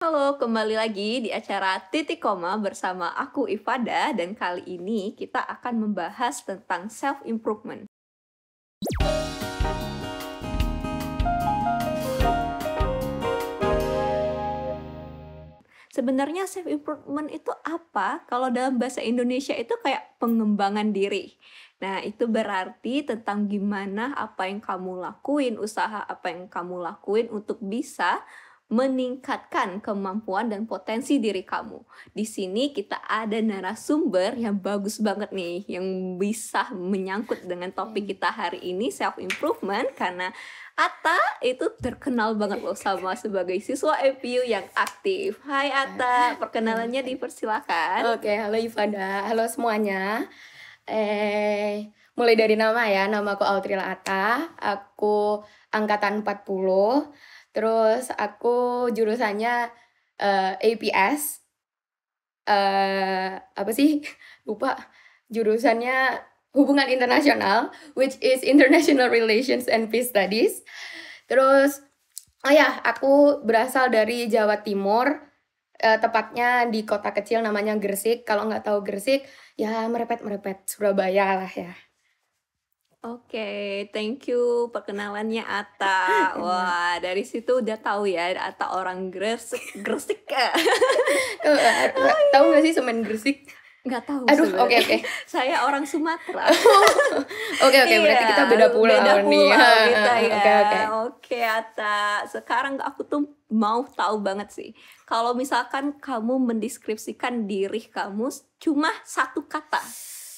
Halo, kembali lagi di acara Titik Koma bersama aku Ifada dan kali ini kita akan membahas tentang self improvement. Sebenarnya self improvement itu apa? Kalau dalam bahasa Indonesia itu kayak pengembangan diri. Nah, itu berarti tentang gimana apa yang kamu lakuin, usaha apa yang kamu lakuin untuk bisa meningkatkan kemampuan dan potensi diri kamu. Di sini kita ada narasumber yang bagus banget nih, yang bisa menyangkut dengan topik kita hari ini self improvement karena Ata itu terkenal banget loh sama sebagai siswa FPU yang aktif. Hai Ata, perkenalannya dipersilakan. Oke, halo Ifada, halo semuanya. Mulai dari nama ya, nama aku Altrila Atta, aku angkatan 40, terus aku jurusannya APS, apa sih? Lupa, jurusannya Hubungan Internasional, which is International Relations and Peace Studies. Terus, oh ya, aku berasal dari Jawa Timur, tepatnya di kota kecil namanya Gresik. Kalau nggak tahu Gresik, ya merepet-merepet Surabaya lah ya. Oke, thank you perkenalannya Ata. Wah, dari situ udah tahu ya Ata orang Gresik, Gresik ya. Tahu nggak sih semen Gresik? Nggak tahu Aduh, sebenarnya. oke. Saya orang Sumatera. Oke, berarti kita beda pulau beda nih. pulau kita ya. Oke. Oke, Ata. Sekarang aku tuh mau tahu banget sih. Kalau misalkan kamu mendeskripsikan diri kamu cuma satu kata,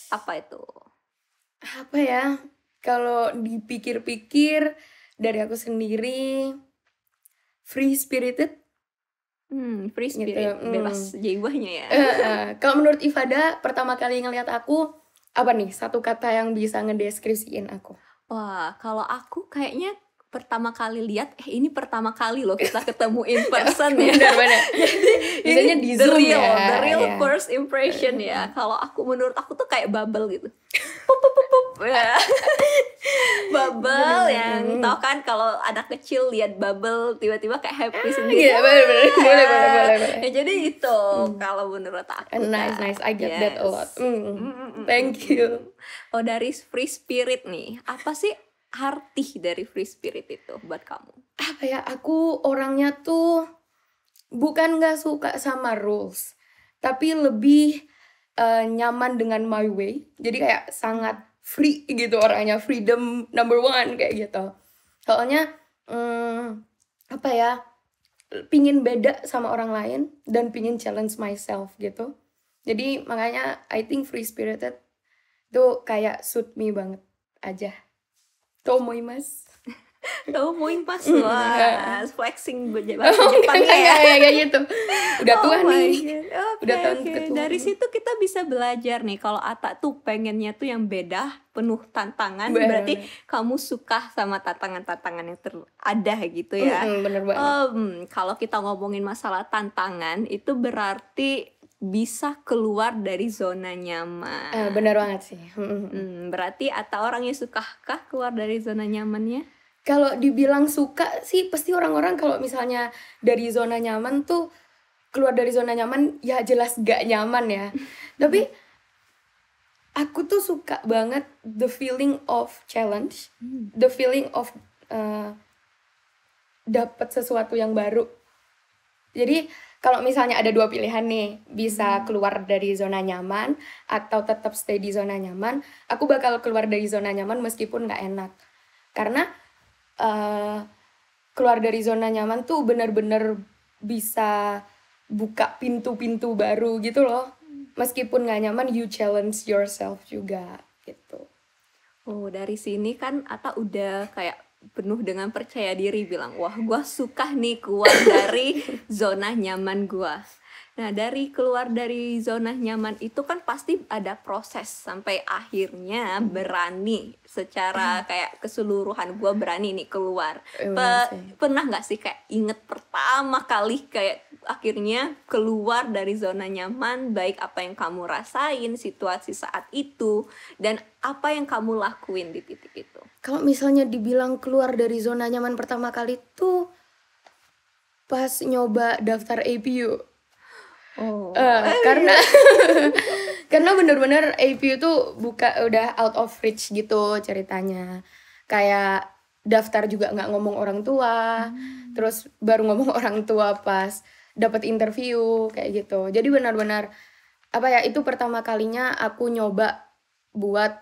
apa itu? Apa ya? Kalau dipikir-pikir dari aku sendiri, free spirited Free gitu. spirit, bebas jiwanya ya. Kalau menurut Ifada, pertama kali ngelihat aku, apa nih satu kata yang bisa ngedeskripsiin aku? Wah, kalau aku kayaknya pertama kali lihat, ini pertama kali loh kita ketemu in person ya. Benar. Jadi Biasanya ini di the Zoom real, ya, the real ya. first impression ya. Kalau menurut aku tuh kayak bubble gitu. Pup, pup, pup, pup. Ya. Bubble yang tau kan kalau anak kecil lihat bubble tiba-tiba kayak happy sendiri. Iya, bener. Boleh. Ya, jadi itu kalau menurut aku. Nice. I get that a lot. Thank you. you. Oh, dari free spirit nih, apa sih arti dari free spirit itu buat kamu? Apa ya, aku orangnya tuh bukan gak suka sama rules, tapi lebih nyaman dengan my way. Jadi kayak sangat free gitu orangnya, freedom number one kayak gitu. Soalnya apa ya, pingin beda sama orang lain dan pingin challenge myself gitu. Jadi makanya I think free spirited tuh kayak suit me banget aja. Tomoimasu. Tomoin pas wah, flexing bahasa Jepang ya. Kayak gitu. Udah tua nih. Udah tahun Oke. ketua. Dari situ kita bisa belajar nih kalau Ata tuh pengennya tuh yang beda, penuh tantangan. Bener. Berarti kamu suka sama tantangan-tantangan yang ada gitu ya. Bener banget. Kalau kita ngomongin masalah tantangan itu berarti bisa keluar dari zona nyaman. Bener banget sih. Berarti Ata orangnya sukakah keluar dari zona nyamannya? Kalau dibilang suka sih pasti orang-orang kalau misalnya dari zona nyaman tuh keluar dari zona nyaman ya jelas gak nyaman ya. Tapi aku tuh suka banget the feeling of challenge, the feeling of dapat sesuatu yang baru. Jadi kalau misalnya ada dua pilihan nih, bisa keluar dari zona nyaman atau tetap stay di zona nyaman, aku bakal keluar dari zona nyaman meskipun gak enak. Karena keluar dari zona nyaman tuh benar-benar bisa buka pintu-pintu baru gitu loh. Meskipun gak nyaman, you challenge yourself juga gitu. Oh, dari sini kan Ata udah kayak penuh dengan percaya diri bilang, wah gue suka nih keluar dari zona nyaman gue. Nah, dari keluar dari zona nyaman itu kan pasti ada proses sampai akhirnya berani secara kayak keseluruhan gue berani nih keluar. Pernah nggak sih kayak inget pertama kali kayak akhirnya keluar dari zona nyaman, baik apa yang kamu rasain, situasi saat itu, dan apa yang kamu lakuin di titik itu? Kalau misalnya dibilang keluar dari zona nyaman pertama kali tuh pas nyoba daftar APU. Oh, Karena karena bener-bener APU tuh udah out of reach gitu ceritanya. Kayak daftar juga nggak ngomong orang tua, terus baru ngomong orang tua pas dapat interview kayak gitu. Jadi benar-benar apa ya, itu pertama kalinya aku nyoba buat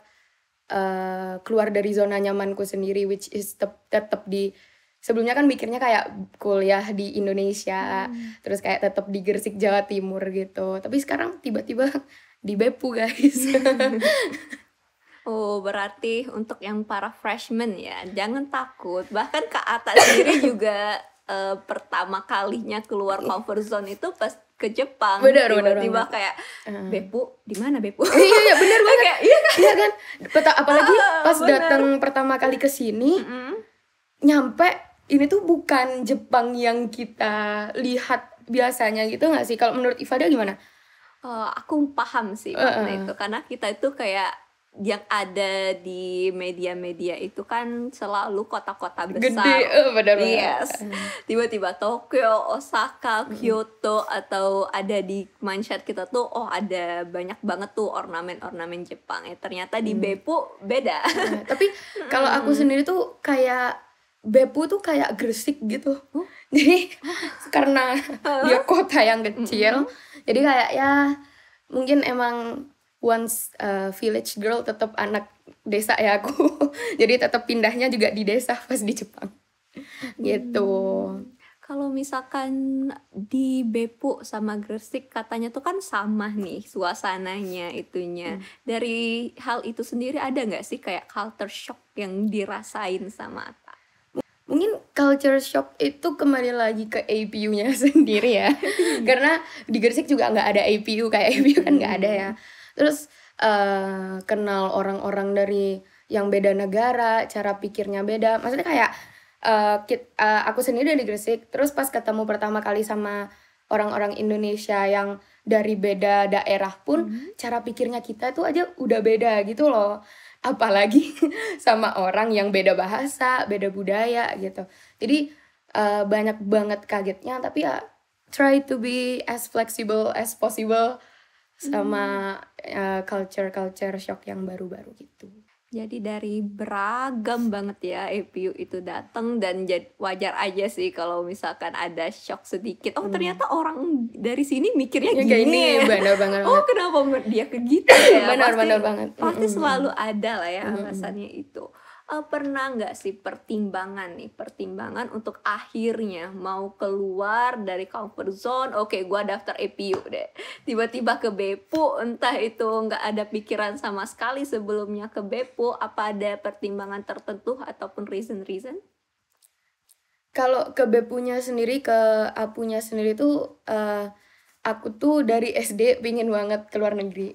keluar dari zona nyamanku sendiri, which is tetap di sebelumnya kan mikirnya kayak kuliah di Indonesia, terus kayak tetap di Gresik Jawa Timur gitu. Tapi sekarang tiba-tiba di Beppu guys. oh, berarti untuk yang para freshmen ya, jangan takut. Bahkan Kak Ata sendiri juga pertama kalinya keluar comfort zone itu pas ke Jepang. Bener Tiba-tiba banget. kayak Beppu, di mana Beppu? Iya bener banget. Kayak, iya kan? Iya kan? Apalagi pas bener. datang pertama kali ke sini, nyampe ini tuh bukan Jepang yang kita lihat biasanya gitu nggak sih? Kalau menurut Ifada gimana? Aku paham sih makna itu, karena kita itu kayak yang ada di media-media itu kan selalu kota-kota besar. Gede, benar banget. Yes. Tiba-tiba Tokyo, Osaka, Kyoto, atau ada di mindset kita tuh, oh ada banyak banget tuh ornamen-ornamen Jepang. Ternyata di Beppu beda. Nah, tapi kalau aku sendiri tuh kayak Beppu tuh kayak Gresik gitu. Jadi karena dia kota yang kecil, jadi kayak ya mungkin emang once village girl, tetap anak desa ya aku. Jadi tetap pindahnya juga di desa pas di Jepang. Gitu. Kalau misalkan di Beppu sama Gresik katanya tuh kan sama nih suasananya itunya. Dari hal itu sendiri ada nggak sih kayak culture shock yang dirasain sama Ata? Mungkin culture shock itu kembali lagi ke APU-nya sendiri ya. Karena di Gresik juga nggak ada APU, kayak APU kan nggak ada ya. Terus kenal orang-orang dari yang beda negara, cara pikirnya beda. Maksudnya kayak aku sendiri dari Gresik, terus pas ketemu pertama kali sama orang-orang Indonesia yang dari beda daerah pun, cara pikirnya kita tuh aja udah beda gitu loh. Apalagi sama orang yang beda bahasa, beda budaya gitu. Jadi banyak banget kagetnya, tapi ya try to be as flexible as possible sama culture shock yang baru-baru gitu. Jadi dari beragam banget ya APU itu datang, dan wajar aja sih kalau misalkan ada shock sedikit. Oh ternyata orang dari sini mikirnya Ya, kayak gini. ini benar banget. Oh kenapa dia ke gitu ya? Benar banget. Pasti selalu ada lah ya alasannya itu. Pernah nggak sih pertimbangan untuk akhirnya mau keluar dari comfort zone? Oke, gua daftar APU deh. Tiba-tiba ke Beppu, entah itu nggak ada pikiran sama sekali sebelumnya ke Beppu. Apa ada pertimbangan tertentu ataupun reason? Kalau ke Beppunya sendiri, ke Apunya sendiri tuh aku tuh dari SD pingin banget keluar negeri,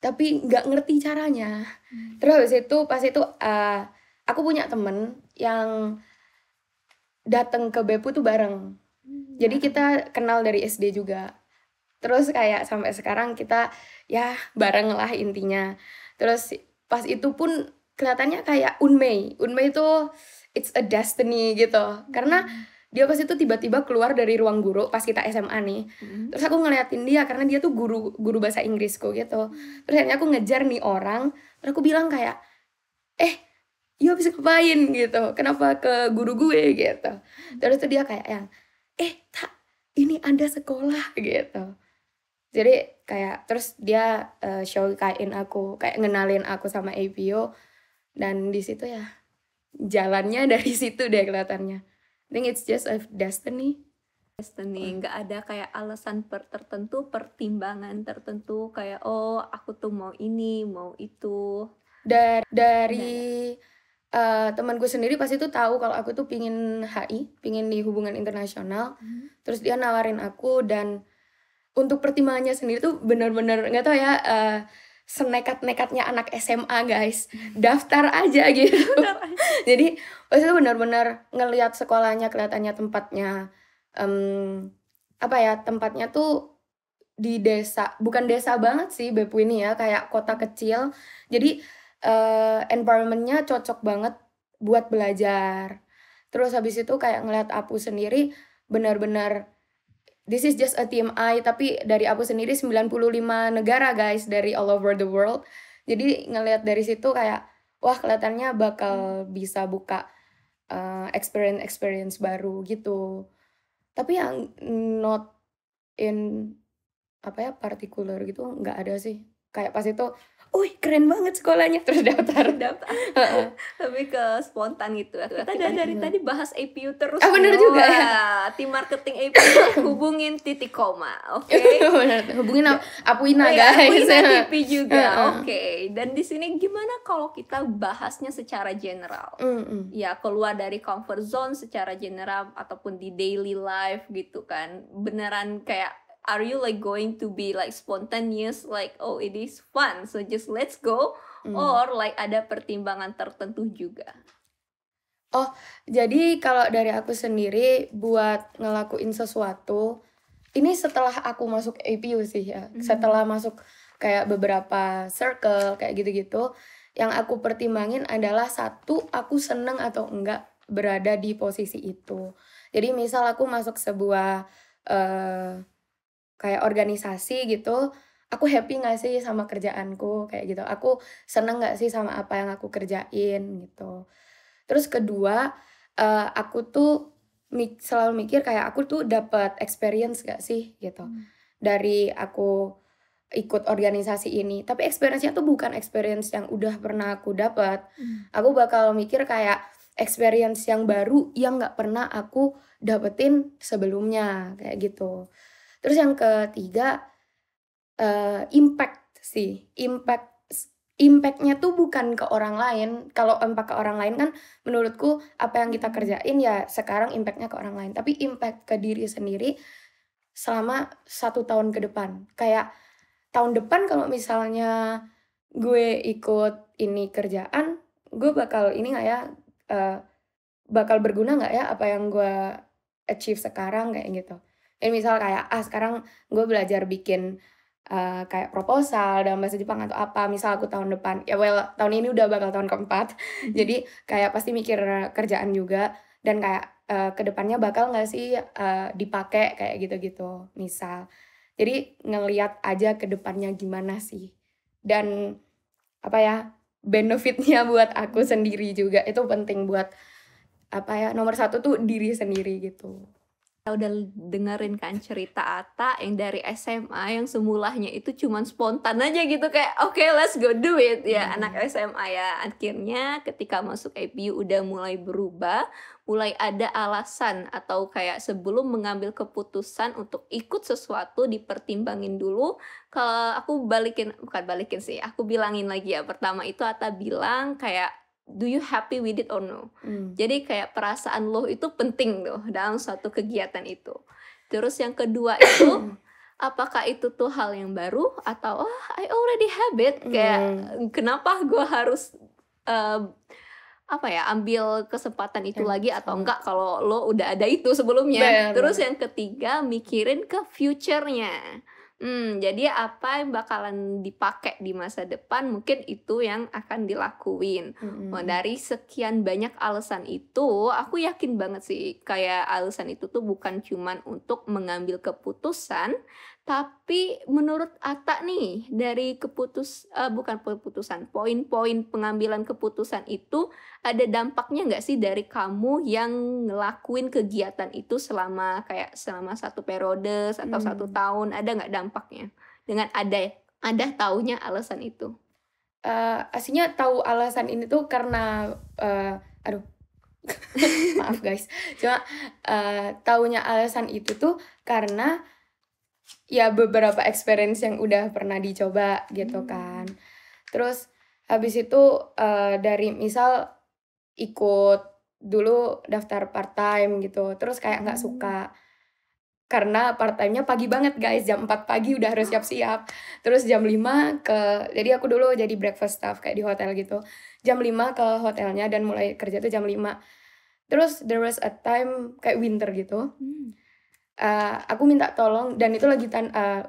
tapi nggak ngerti caranya. Terus habis itu pas itu aku punya temen yang datang ke Beppu tuh bareng. Jadi kita kenal dari SD juga. Terus kayak sampai sekarang kita ya bareng lah intinya. Terus pas itu pun kelihatannya kayak Unmei itu it's a destiny gitu. Karena dia pas itu tiba-tiba keluar dari ruang guru pas kita SMA nih. Terus aku ngeliatin dia karena dia tuh guru bahasa Inggrisku gitu. Terus akhirnya aku ngejar nih orang, terus aku bilang kayak, "Yo bisa ngapain gitu? Kenapa ke guru gue gitu?" Terus tuh dia kayak yang, "Tak, ini Anda sekolah," gitu. Jadi kayak terus dia showkain aku, kayak ngenalin aku sama APO, dan di situ ya jalannya dari situ deh kelihatannya. I think it's just a destiny. Nggak ada kayak alasan tertentu, pertimbangan tertentu kayak oh aku tuh mau ini, mau itu. Dari temanku sendiri pasti tuh tahu kalau aku tuh pingin HI, pingin di hubungan internasional. Terus dia nawarin aku, dan untuk pertimbangannya sendiri tuh benar-benar nggak tahu ya, senekat-nekatnya anak SMA guys, daftar aja gitu. Jadi pas itu benar-benar ngelihat sekolahnya, kelihatannya tempatnya tempatnya tuh di desa, bukan desa banget sih Beppu ini ya, kayak kota kecil. Jadi environment-nya cocok banget buat belajar. Terus habis itu kayak ngeliat Apu sendiri benar-benar this is just a TMI, tapi dari aku sendiri 95 negara guys, dari all over the world. Jadi ngelihat dari situ kayak wah kelihatannya bakal bisa buka experience baru gitu. Tapi yang not in apa ya particular gitu nggak ada sih. Kayak pas itu, keren banget sekolahnya terus daftar. Daftar. Heeh. Lebih ke spontan gitu. Kita dari tadi bahas APU terus. Bener juga ya. Wah, tim marketing APU hubungin titik koma. Oke. Bener. Hubungin Apuina Oh ya, guys. Apuina TV juga. Heeh. Oke. Dan di sini gimana kalau kita bahasnya secara general? Ya, keluar dari comfort zone secara general ataupun di daily life gitu kan. Beneran kayak are you like going to be like spontaneous like oh it is fun so just let's go or like ada pertimbangan tertentu juga? Jadi kalau dari aku sendiri buat ngelakuin sesuatu ini setelah aku masuk APU sih ya. Setelah masuk kayak beberapa circle kayak gitu-gitu, yang aku pertimbangin adalah satu, aku seneng atau enggak berada di posisi itu. Jadi misal aku masuk sebuah kayak organisasi gitu, aku happy gak sih sama kerjaanku kayak gitu, aku seneng gak sih sama apa yang aku kerjain gitu. Terus kedua, aku tuh selalu mikir kayak aku tuh dapat experience gak sih gitu dari aku ikut organisasi ini. Tapi experience-nya tuh bukan experience yang udah pernah aku dapat. Aku bakal mikir kayak experience yang baru yang gak pernah aku dapetin sebelumnya kayak gitu. Terus yang ketiga, impact sih. Impact-nya tuh bukan ke orang lain. Kalau impact ke orang lain kan menurutku apa yang kita kerjain ya sekarang impact-nya ke orang lain. Tapi impact ke diri sendiri selama 1 tahun ke depan. Kayak tahun depan kalau misalnya gue ikut ini kerjaan, gue bakal ini gak ya, bakal berguna gak ya apa yang gue achieve sekarang kayak gitu. Jadi misal kayak sekarang gue belajar bikin kayak proposal dalam bahasa Jepang atau apa, misal aku tahun depan tahun ini udah bakal tahun keempat. Jadi kayak pasti mikir kerjaan juga dan kayak kedepannya bakal nggak sih dipakai kayak gitu-gitu misal. Jadi ngelihat aja kedepannya gimana sih, dan apa ya benefitnya buat aku sendiri juga itu penting buat apa ya, nomor 1 tuh diri sendiri gitu. Kita udah dengerin kan cerita Ata yang dari SMA yang semulanya itu cuman spontan aja gitu kayak oke, let's go do it ya. Anak SMA ya, akhirnya ketika masuk APU udah mulai berubah, mulai ada alasan atau kayak sebelum mengambil keputusan untuk ikut sesuatu dipertimbangin dulu. Kalau aku bukan balikin sih, aku bilangin lagi ya. Pertama itu Ata bilang kayak do you happy with it or no? Jadi kayak perasaan lo itu penting tuh dalam suatu kegiatan itu. Terus yang kedua itu apakah itu tuh hal yang baru atau I already have it, kayak kenapa gue harus ambil kesempatan itu lagi atau enggak kalau lo udah ada itu sebelumnya. Terus yang ketiga mikirin ke future-nya. Jadi apa yang bakalan dipakai di masa depan mungkin itu yang akan dilakuin. Dari sekian banyak alasan itu, aku yakin banget sih kayak alasan itu tuh bukan cuman untuk mengambil keputusan, tapi menurut Ata nih dari poin-poin pengambilan keputusan itu ada dampaknya nggak sih dari kamu yang ngelakuin kegiatan itu selama 1 periode atau 1 tahun, ada nggak dampaknya dengan ada taunya alasan itu? Aslinya tahu alasan ini tuh karena maaf guys, cuma taunya alasan itu tuh karena ya beberapa experience yang udah pernah dicoba gitu kan. Terus habis itu dari misal ikut dulu daftar part time gitu, terus kayak nggak suka karena part time-nya pagi banget guys, jam 4 pagi udah harus siap-siap. Terus jam 5 jadi aku dulu jadi breakfast staff kayak di hotel gitu, jam 5 ke hotelnya dan mulai kerja tuh jam 5. Terus there was a time kayak winter gitu, aku minta tolong dan itu lagi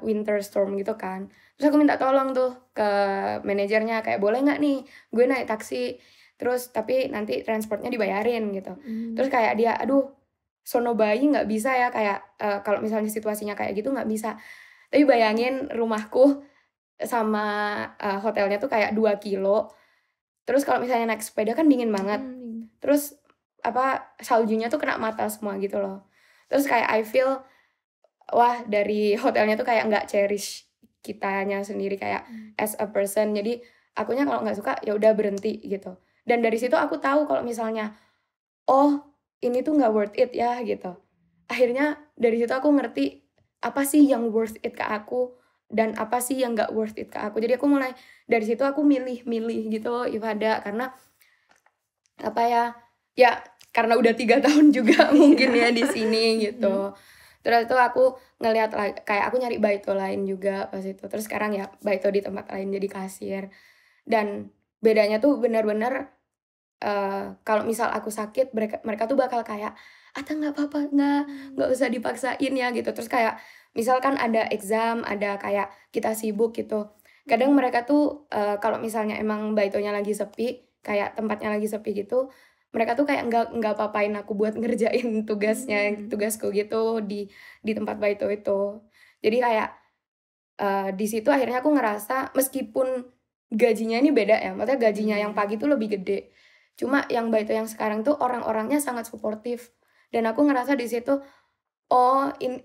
winter storm gitu kan. Terus aku minta tolong tuh ke manajernya kayak boleh nggak nih gue naik taksi, terus tapi nanti transportnya dibayarin gitu. Terus kayak dia sono bayi nggak bisa ya, kayak kalau misalnya situasinya kayak gitu nggak bisa. Tapi bayangin rumahku sama hotelnya tuh kayak 2 kilo. Terus kalau misalnya naik sepeda kan dingin banget. Terus saljunya tuh kena mata semua gitu loh. Terus kayak I feel wah dari hotelnya tuh kayak nggak cherish kitanya sendiri kayak as a person. Jadi akunya kalau nggak suka ya udah berhenti gitu. Dan dari situ aku tahu kalau misalnya oh ini tuh nggak worth it ya gitu. Akhirnya dari situ aku ngerti apa sih yang worth it ke aku dan apa sih yang nggak worth it ke aku. Jadi aku mulai dari situ aku milih-milih gitu ibadah karena ya karena udah 3 tahun juga mungkin ya di sini gitu. Terus itu aku ngelihat kayak aku nyari baito lain juga pas itu. Terus sekarang ya baito di tempat lain jadi kasir. Dan bedanya tuh benar-benar kalau misal aku sakit mereka tuh bakal kayak Ata nggak apa-apa, nggak usah dipaksain ya gitu. Terus kayak misalkan ada exam, ada kayak kita sibuk gitu. Kadang mereka tuh kalau misalnya emang baitonya lagi sepi, kayak tempatnya lagi sepi gitu, mereka tuh kayak nggak apa-apain aku buat ngerjain tugasku gitu di tempat baito itu. Jadi kayak di situ akhirnya aku ngerasa meskipun gajinya ini beda ya, maksudnya gajinya yang pagi tuh lebih gede. Cuma yang baito yang sekarang tuh orang-orangnya sangat suportif. Dan aku ngerasa di situ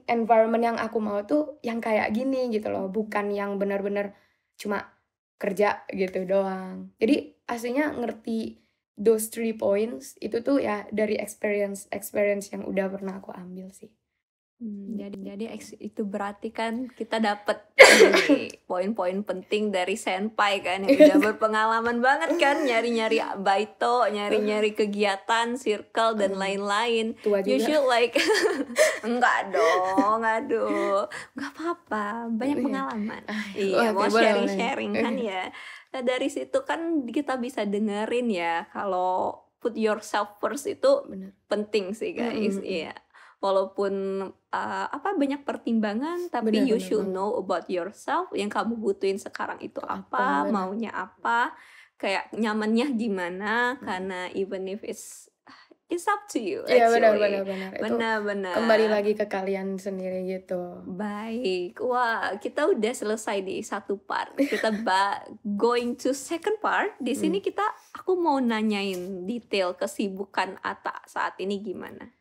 environment yang aku mau tuh yang kayak gini gitu loh, bukan yang benar-benar cuma kerja gitu doang. Jadi aslinya ngerti those 3 points itu tuh ya dari experience yang udah pernah aku ambil sih. Jadi itu berarti kan kita dapat ini poin-poin penting dari senpai kan yang udah berpengalaman banget kan nyari-nyari baito, nyari-nyari kegiatan, circle dan lain-lain. Tua You juga. should like enggak dong, aduh. Enggak apa-apa, banyak pengalaman. Iya, mau sharing-sharing kan ya. Nah, dari situ kan kita bisa dengerin ya kalau put yourself first itu penting sih guys. Iya. Walaupun banyak pertimbangan tapi you should know about yourself, yang kamu butuhin sekarang itu apa, maunya apa, kayak nyamannya gimana, karena even if it's up to you actually. Benar. Benar. Kembali lagi ke kalian sendiri gitu. Baik, wah kita udah selesai di satu part. Kita going to second part. Di sini aku mau nanyain detail kesibukan Ata saat ini gimana?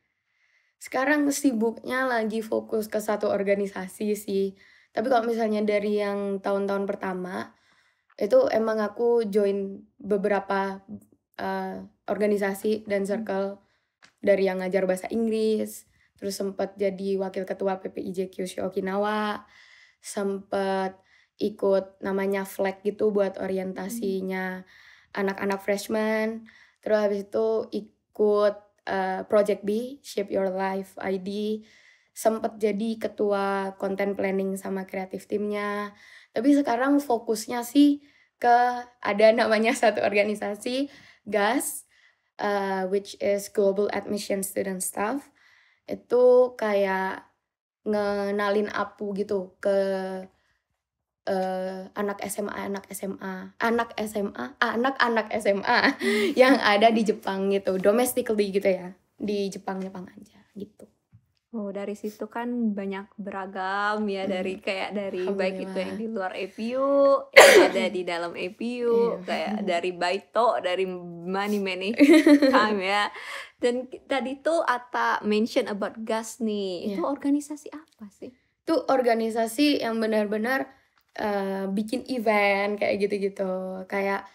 Sekarang sibuknya lagi fokus ke satu organisasi sih. Tapi kalau misalnya dari yang tahun-tahun pertama, itu emang aku join beberapa organisasi dan circle dari yang ngajar bahasa Inggris, terus sempat jadi wakil ketua PPIJ Kyushu Okinawa, sempat ikut namanya flag gitu buat orientasinya anak-anak freshman, terus habis itu ikut Project B, Shape Your Life ID, sempat jadi ketua content planning sama kreatif timnya. Tapi sekarang fokusnya sih ke ada namanya satu organisasi GAS, which is Global Admission Student Staff. Itu kayak ngenalin APU gitu ke anak-anak SMA yang ada di Jepang gitu, domestically gitu ya, di Jepang aja gitu. Oh, dari situ kan banyak beragam ya, dari baik itu yang di luar APU, yang ada di dalam APU, kayak dari baito, dari many time ya. Dan tadi tuh Ata mention about GAS nih, itu organisasi apa sih? Itu organisasi yang benar-benar bikin event kayak gitu-gitu. Kayak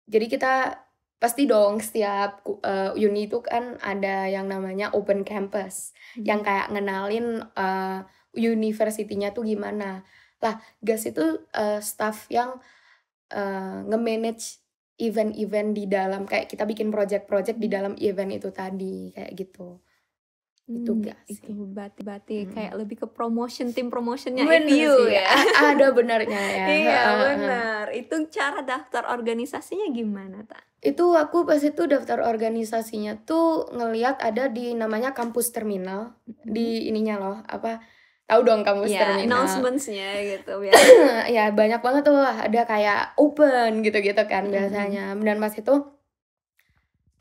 jadi kita pasti dong setiap uni itu kan ada yang namanya open campus, yang kayak ngenalin university-nya tuh gimana. Lah, GAS itu staff yang nge-manage event-event di dalam, kayak kita bikin project-project di dalam event itu tadi, kayak gitu. Itu GAS sih. Itu berarti kayak lebih ke tim promotionnya Bener APU sih, ya. ada benarnya ya. Iya benar. Itu cara daftar organisasinya gimana, Ta? Itu aku pas itu daftar organisasinya tuh ngelihat ada di namanya kampus terminal, di ininya loh, tahu dong kampus terminal. Announcements-nya gitu ya. Ya banyak banget tuh, ada kayak open gitu-gitu kan biasanya. Dan pas itu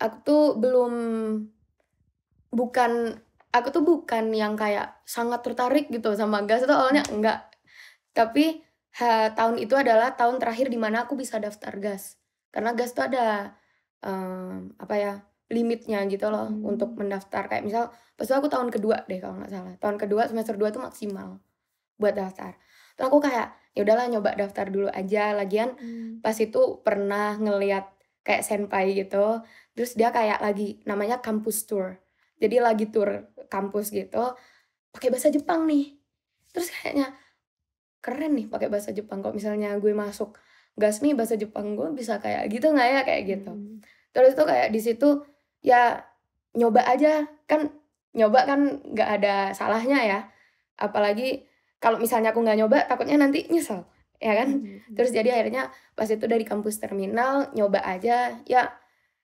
aku tuh bukan aku tuh bukan yang kayak sangat tertarik gitu sama gas itu awalnya enggak. Tapi tahun itu adalah tahun terakhir di mana aku bisa daftar gas. Karena gas tuh ada apa ya, limitnya gitu loh untuk mendaftar. Kayak misal pas itu aku tahun kedua deh kalau nggak salah. Tahun kedua semester 2 tuh maksimal buat daftar. Terus aku kayak ya udahlah nyoba daftar dulu aja. Lagian pas itu pernah ngeliat kayak senpai gitu. Terus dia kayak lagi namanya campus tour. Jadi lagi tour kampus gitu pakai bahasa Jepang nih. Terus kayaknya keren nih pakai bahasa Jepang. Kalau misalnya gue masuk gas nih bahasa Jepang gue bisa kayak gitu nggak ya kayak gitu. Terus itu kayak di situ ya nyoba aja kan, nyoba kan nggak ada salahnya ya. Apalagi kalau misalnya aku nggak nyoba takutnya nanti nyesel ya kan. Terus jadi akhirnya pas itu dari kampus terminal nyoba aja ya,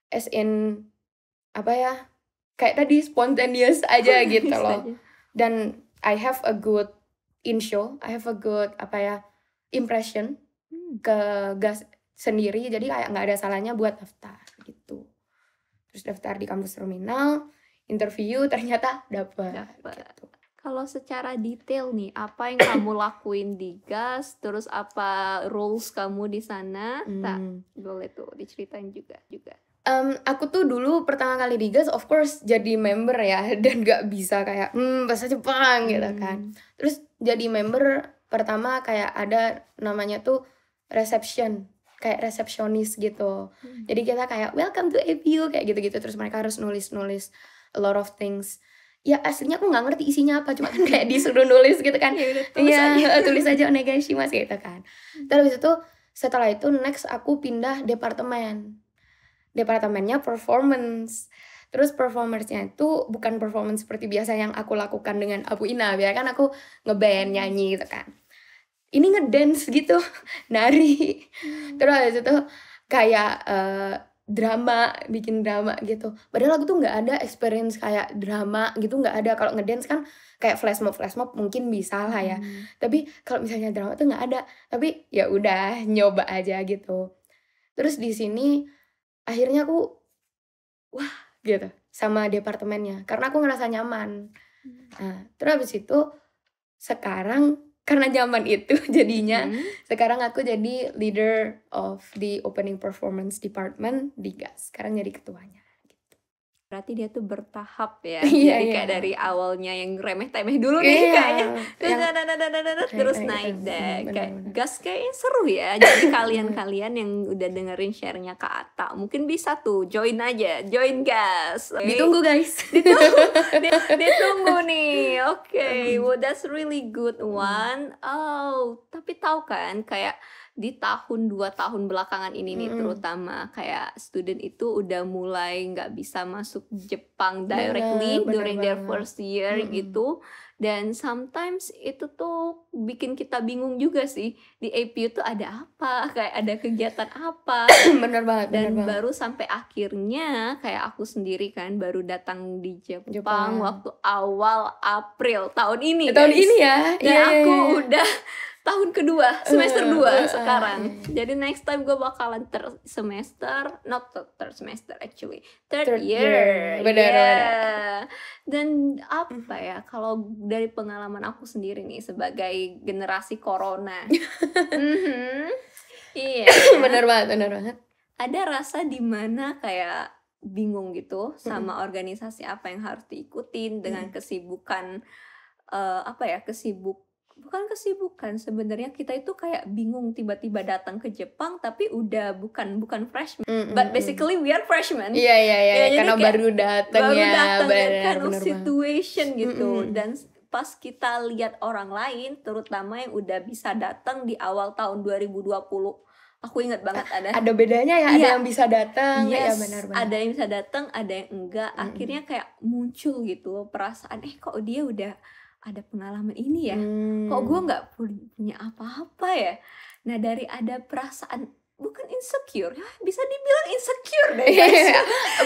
as in apa ya, kayak tadi spontaneous aja gitu loh. Dan I have a good I have a good apa ya, impression ke gas sendiri. Jadi kayak nggak ada salahnya buat daftar gitu. Terus daftar di kampus terminal, interview ternyata dapet. Gitu. Kalau secara detail nih, apa yang kamu lakuin di gas, terus apa roles kamu di sana, tak boleh tuh diceritain juga. Aku tuh dulu pertama kali di gas, of course jadi member ya, dan gak bisa kayak bahasa Jepang gitu kan. Terus jadi member pertama kayak ada namanya tuh reception, kayak resepsionis gitu. Jadi kita kayak welcome to APU kayak gitu-gitu. Terus mereka harus nulis a lot of things. Ya aslinya aku nggak ngerti isinya apa, cuma kan kayak disuruh nulis gitu kan. Iya, tulis aja onegaishimasu gitu kan. Terus itu setelah itu next aku pindah departemennya performance. Terus performance-nya itu bukan performance seperti biasa yang aku lakukan dengan Abu Ina. Biar kan aku ngeband, nyanyi gitu kan. Ini ngedance gitu, nari. Terus habis itu kayak drama, bikin drama gitu. Padahal aku tuh nggak ada experience kayak drama gitu, nggak ada. Kalau ngedance kan kayak flash mob mungkin bisa lah ya. Tapi kalau misalnya drama tuh nggak ada. Tapi ya udah nyoba aja gitu. Terus di sini akhirnya aku wah gitu sama departemennya karena aku ngerasa nyaman. Nah, terus habis itu sekarang karena nyaman itu jadinya sekarang aku jadi leader of the opening performance department di GAS. Sekarang jadi ketuanya. Berarti dia tuh bertahap ya. Iya, Jadi iya. kayak dari awalnya yang remeh-temeh dulu nih Iya, kayaknya. Terus naik, naik deh. Kayak benar-benar. gas kayaknya seru ya. Jadi kalian yang udah dengerin share-nya Kak Ata, mungkin bisa tuh join aja. Join gas. Okay? Ditunggu guys. Ditunggu nih. Oke, well that's really good one. Oh, tapi tahu kan kayak di tahun 2 tahun belakangan ini nih terutama kayak student itu udah mulai nggak bisa masuk Jepang directly Bener during their banget. first year gitu. Dan sometimes itu tuh bikin kita bingung juga sih, di APU tuh ada apa, kayak ada kegiatan apa. Bener banget. Dan baru sampai akhirnya kayak aku sendiri kan baru datang di Jepang waktu awal April tahun ini, tahun guys. ini ya. Dan aku udah tahun kedua, semester 2 sekarang. Jadi next time gue bakalan third semester actually. Third year. Benar. Dan apa ya, kalau dari pengalaman aku sendiri nih sebagai generasi corona. Iya. Benar banget. Ada rasa dimana kayak bingung gitu sama organisasi apa yang harus diikutin dengan kesibukan bukan kesibukan sebenarnya, kita itu kayak bingung tiba-tiba datang ke Jepang tapi udah bukan freshman, but basically we are freshmen. Iya, karena baru datang ya, kind of situation gitu. Dan pas kita lihat orang lain terutama yang udah bisa datang di awal tahun 2020, aku ingat banget ada bedanya ya, ada yang bisa datang, yes, ya benar. Ada yang bisa datang, ada yang enggak. Akhirnya kayak muncul gitu perasaan, kok dia udah ada pengalaman ini ya, kok gue nggak punya apa-apa ya. Nah dari ada perasaan bukan insecure, ya bisa dibilang insecure deh guys.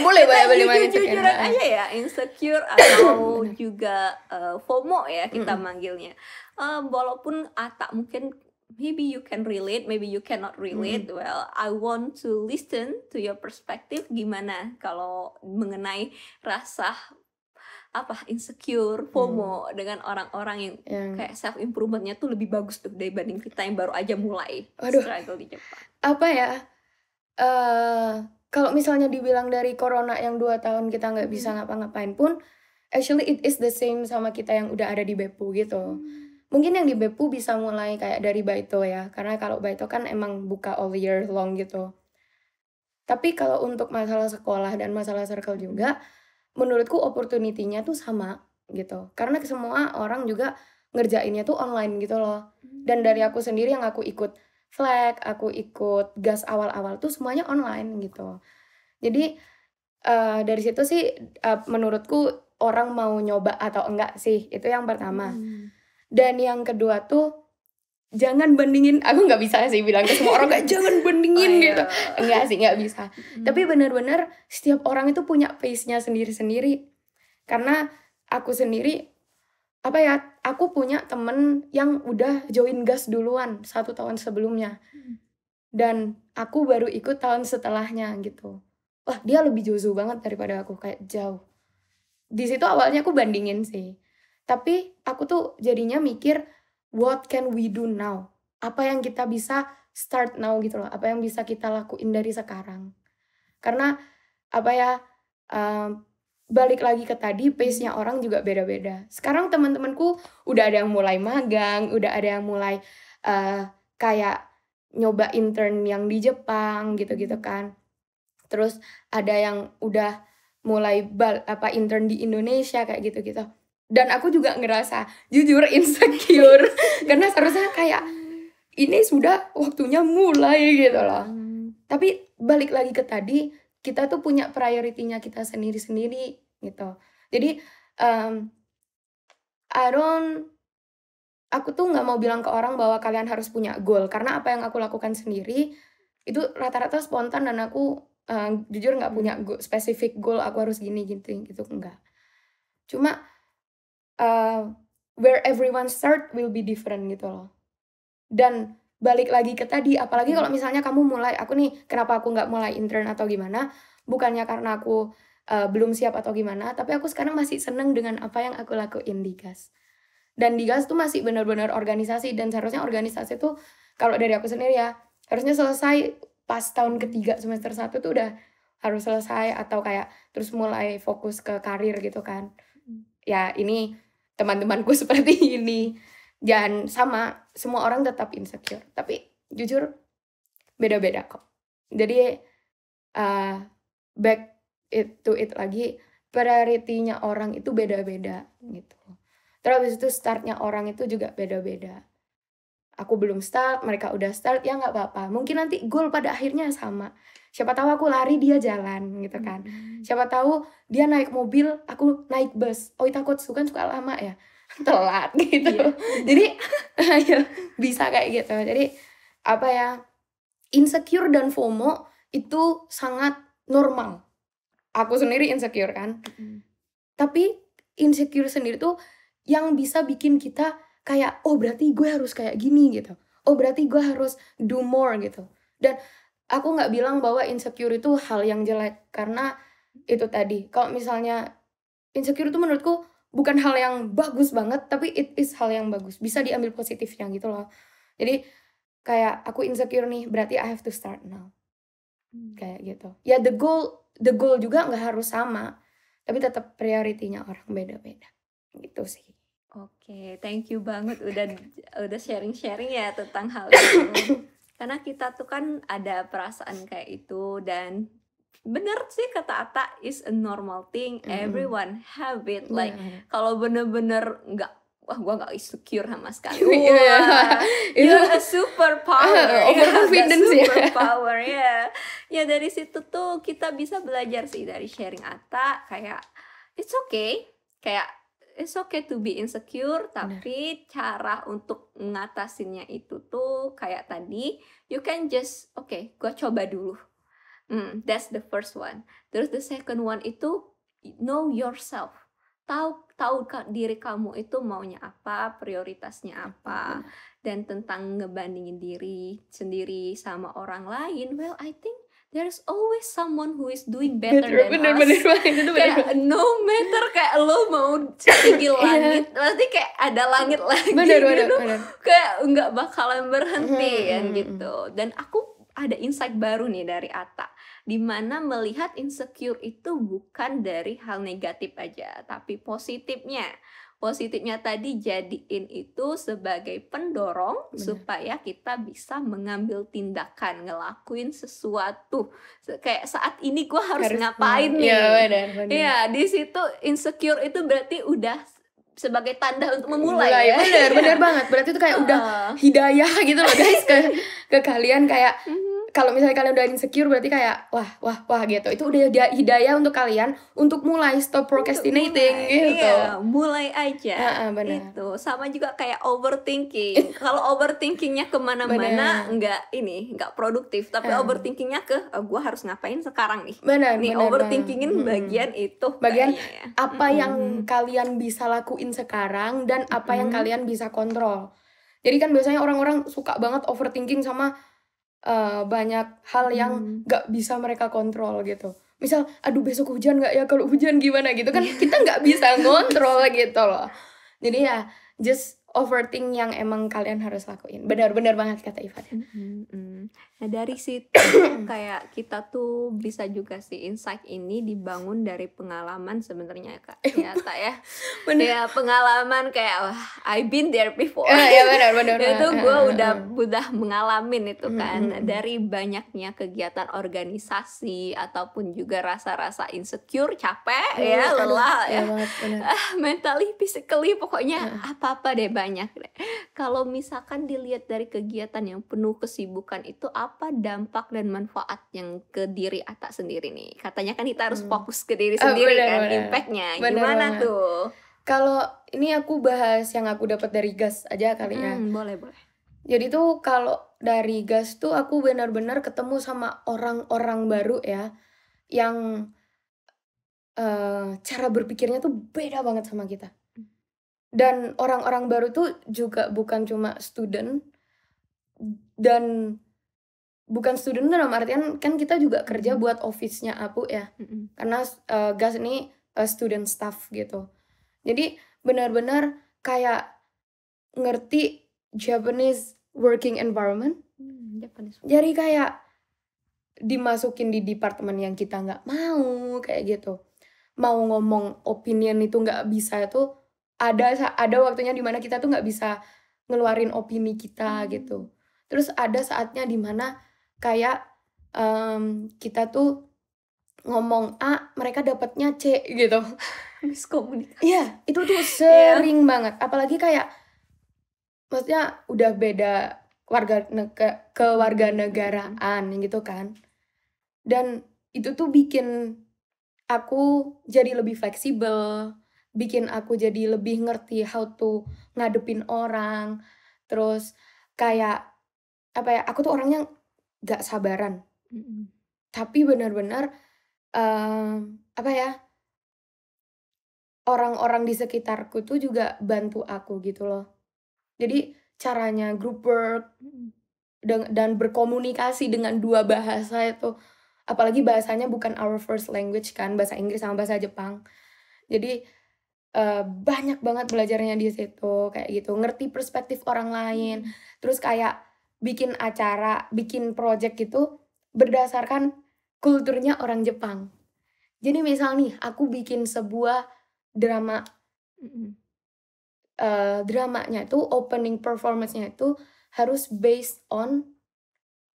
boleh jujur aja ya, insecure atau juga FOMO ya kita manggilnya. Walaupun Ata mungkin maybe you can relate, maybe you cannot relate. Well, I want to listen to your perspective. Gimana kalau mengenai rasa insecure, FOMO dengan orang-orang yang Yang kayak self improvementnya tuh lebih bagus tuh dibanding kita yang baru aja mulai Aduh, struggle di Jepang. apa ya? Kalau misalnya dibilang dari corona yang 2 tahun kita nggak bisa ngapa-ngapain pun, actually it is the same sama kita yang udah ada di Beppu gitu. Mungkin yang di Beppu bisa mulai kayak dari Baito ya, karena kalau Baito kan emang buka all year long gitu. Tapi kalau untuk masalah sekolah dan masalah circle juga, menurutku opportunity-nya tuh sama gitu. Karena semua orang juga ngerjainnya tuh online gitu loh. Dan dari aku sendiri yang aku ikut flag, aku ikut gas awal-awal tuh semuanya online gitu. Jadi dari situ sih menurutku orang mau nyoba atau enggak sih, itu yang pertama. Dan yang kedua tuh jangan bandingin, aku nggak bisa sih bilang ke semua orang kayak jangan bandingin gitu. Enggak sih, nggak bisa. Tapi benar-benar setiap orang itu punya pace-nya sendiri-sendiri. Karena aku sendiri, apa ya, aku punya temen yang udah join gas duluan 1 tahun sebelumnya. Dan aku baru ikut tahun setelahnya gitu. Wah, dia lebih jozo banget daripada aku, kayak jauh. Di situ awalnya aku bandingin sih. Tapi aku tuh jadinya mikir, what can we do now? Apa yang kita bisa start now gitu loh. Apa yang bisa kita lakuin dari sekarang. Karena apa ya, balik lagi ke tadi, pace-nya orang juga beda-beda. Sekarang teman-temanku udah ada yang mulai magang, udah ada yang mulai kayak nyoba intern yang di Jepang gitu-gitu kan. Terus ada yang udah mulai intern di Indonesia kayak gitu-gitu. Dan aku juga ngerasa jujur insecure karena seharusnya kayak ini sudah waktunya mulai gitu loh. Tapi balik lagi ke tadi, kita tuh punya priority-nya kita sendiri-sendiri gitu. Jadi aku tuh nggak mau bilang ke orang bahwa kalian harus punya goal, karena apa yang aku lakukan sendiri itu rata-rata spontan dan aku jujur nggak punya specific goal aku harus gini gitu enggak. Cuma where everyone start will be different gitu loh. Dan balik lagi ke tadi, apalagi kalau misalnya kamu mulai, aku nih kenapa aku nggak mulai intern atau gimana, bukannya karena aku belum siap atau gimana, tapi aku sekarang masih seneng dengan apa yang aku lakuin di GAS. Dan di GAS tuh masih benar-benar organisasi, dan seharusnya organisasi tuh kalau dari aku sendiri ya, harusnya selesai pas tahun ketiga semester 1 tuh udah harus selesai, atau kayak terus mulai fokus ke karir gitu kan. Ya ini teman-temanku seperti ini. Dan sama, semua orang tetap insecure. Tapi jujur beda-beda kok. Jadi back to it lagi, priority-nya orang itu beda-beda gitu. Terus habis itu start-nya orang itu juga beda-beda. Aku belum start, mereka udah start, ya nggak apa-apa. Mungkin nanti goal pada akhirnya sama. Siapa tahu aku lari, dia jalan gitu kan. Siapa tahu dia naik mobil, aku naik bus. Oh, takut kan suka lama ya. Telat gitu. Jadi ya, bisa kayak gitu. Jadi apa ya, insecure dan FOMO itu sangat normal. Aku sendiri insecure kan. Tapi insecure sendiri tuh yang bisa bikin kita kayak, oh berarti gue harus kayak gini gitu. Oh berarti gue harus do more gitu. Dan aku nggak bilang bahwa insecure itu hal yang jelek. Karena itu tadi, kalau misalnya insecure itu menurutku bukan hal yang bagus banget, tapi it is hal yang bagus. Bisa diambil positifnya gitu loh. Jadi kayak aku insecure nih, berarti I have to start now. Kayak gitu. Ya the goal juga nggak harus sama, tapi tetap priority-nya orang beda-beda. Gitu sih. Oke, thank you banget udah sharing-sharing ya tentang hal itu. Karena kita tuh kan ada perasaan kayak itu, dan bener sih kata Ata, is a normal thing, everyone have it. Like kalau bener-bener nggak, wah gue nggak insecure sama sekali, wah you're a superpower, overconfidence ya. Superpower ya. Ya dari situ tuh kita bisa belajar sih dari sharing Ata, kayak it's okay, kayak it's okay to be insecure, tapi cara untuk ngatasinnya itu tuh kayak tadi, you can just okay, gue coba dulu. That's the first one. Terus the second one itu know yourself. Tahu diri kamu itu maunya apa, prioritasnya apa. Dan tentang ngebandingin diri sendiri sama orang lain, well I think there's always someone who is doing better Bener than bener us. bener banget, itu bener Kayak banget. no matter kayak lo mau setinggi Iya. langit, pasti kayak ada langit lagi Bener bener gitu. bener. Kayak nggak bakalan berhenti kan Mhm. gitu. Dan aku ada insight baru nih dari Atta, dimana melihat insecure itu bukan dari hal negatif aja, tapi positifnya. Positifnya tadi jadiin itu sebagai pendorong Bener. supaya kita bisa mengambil tindakan, ngelakuin sesuatu. Kayak saat ini gue harus ngapain nih? Iya bener bener. Iya, di situ insecure itu berarti udah sebagai tanda untuk memulai ya. Bener bener banget. Berarti itu kayak udah hidayah gitu loh guys ke kalian, kayak kalau misalnya kalian udah insecure berarti kayak wah gitu. Itu udah hidayah untuk kalian untuk mulai stop procrastinating gitu. Iya, mulai aja. Benar. Itu sama juga kayak overthinking. Kalau overthinkingnya kemana-mana nggak produktif, tapi overthinkingnya ke gue harus ngapain sekarang nih. Benar. Nih benar overthinkingin bagian itu. Bagian kayaknya ya. apa yang kalian bisa lakuin sekarang dan apa yang kalian bisa kontrol. Jadi kan biasanya orang-orang suka banget overthinking sama banyak hal yang gak bisa mereka kontrol gitu. Misal, aduh besok hujan gak ya? Kalau hujan gimana gitu kan kita gak bisa ngontrol gitu loh. Jadi ya just overthink yang emang kalian harus lakuin. Benar-benar banget kata Ivan. Nah dari situ kayak kita tuh bisa juga sih insight ini dibangun dari pengalaman sebenarnya Kak. Ternyata ya. Ya pengalaman kayak I've been there before. Ya benar. Itu gue udah mengalamin itu kan dari banyaknya kegiatan organisasi ataupun juga rasa-rasa insecure, capek ya, lelah ya. Mentally, physically pokoknya apa-apa deh banyak deh. Kalau misalkan dilihat dari kegiatan yang penuh kesibukan itu apa dampak dan manfaat yang ke diri Atta sendiri nih? Katanya kan kita harus fokus ke diri sendiri kan, impactnya gimana tuh? Kalau ini aku bahas yang aku dapat dari GAS aja kali ya. Boleh. Jadi tuh kalau dari GAS tuh aku benar-benar ketemu sama orang-orang baru ya, yang cara berpikirnya tuh beda banget sama kita. Dan orang-orang baru tuh juga bukan cuma student, dan bukan student dalam artian kan kita juga kerja buat office-nya aku ya. Karena GAS ini student staff gitu. Jadi benar-benar kayak ngerti Japanese working environment. Jadi kayak dimasukin di departemen yang kita nggak mau kayak gitu. Mau ngomong opinion itu nggak bisa, itu ada waktunya dimana kita tuh nggak bisa ngeluarin opini kita gitu. Terus ada saatnya dimana kayak kita tuh ngomong A, mereka dapatnya C gitu. Miskomunikasi. Iya, itu tuh sering banget. Apalagi kayak maksudnya udah beda kewarganegaraan gitu kan. Dan itu tuh bikin aku jadi lebih fleksibel, bikin aku jadi lebih ngerti how to ngadepin orang. Terus kayak apa ya, aku tuh orangnya gak sabaran. Tapi benar-benar apa ya, orang-orang di sekitarku tuh juga bantu aku gitu loh. Jadi caranya group work dan berkomunikasi dengan dua bahasa itu, apalagi bahasanya bukan our first language kan, bahasa Inggris sama bahasa Jepang. Jadi banyak banget belajarnya di situ kayak gitu, ngerti perspektif orang lain. Terus kayak bikin acara, bikin project gitu berdasarkan kulturnya orang Jepang. Jadi misal nih aku bikin sebuah drama, dramanya itu opening performance-nya itu harus based on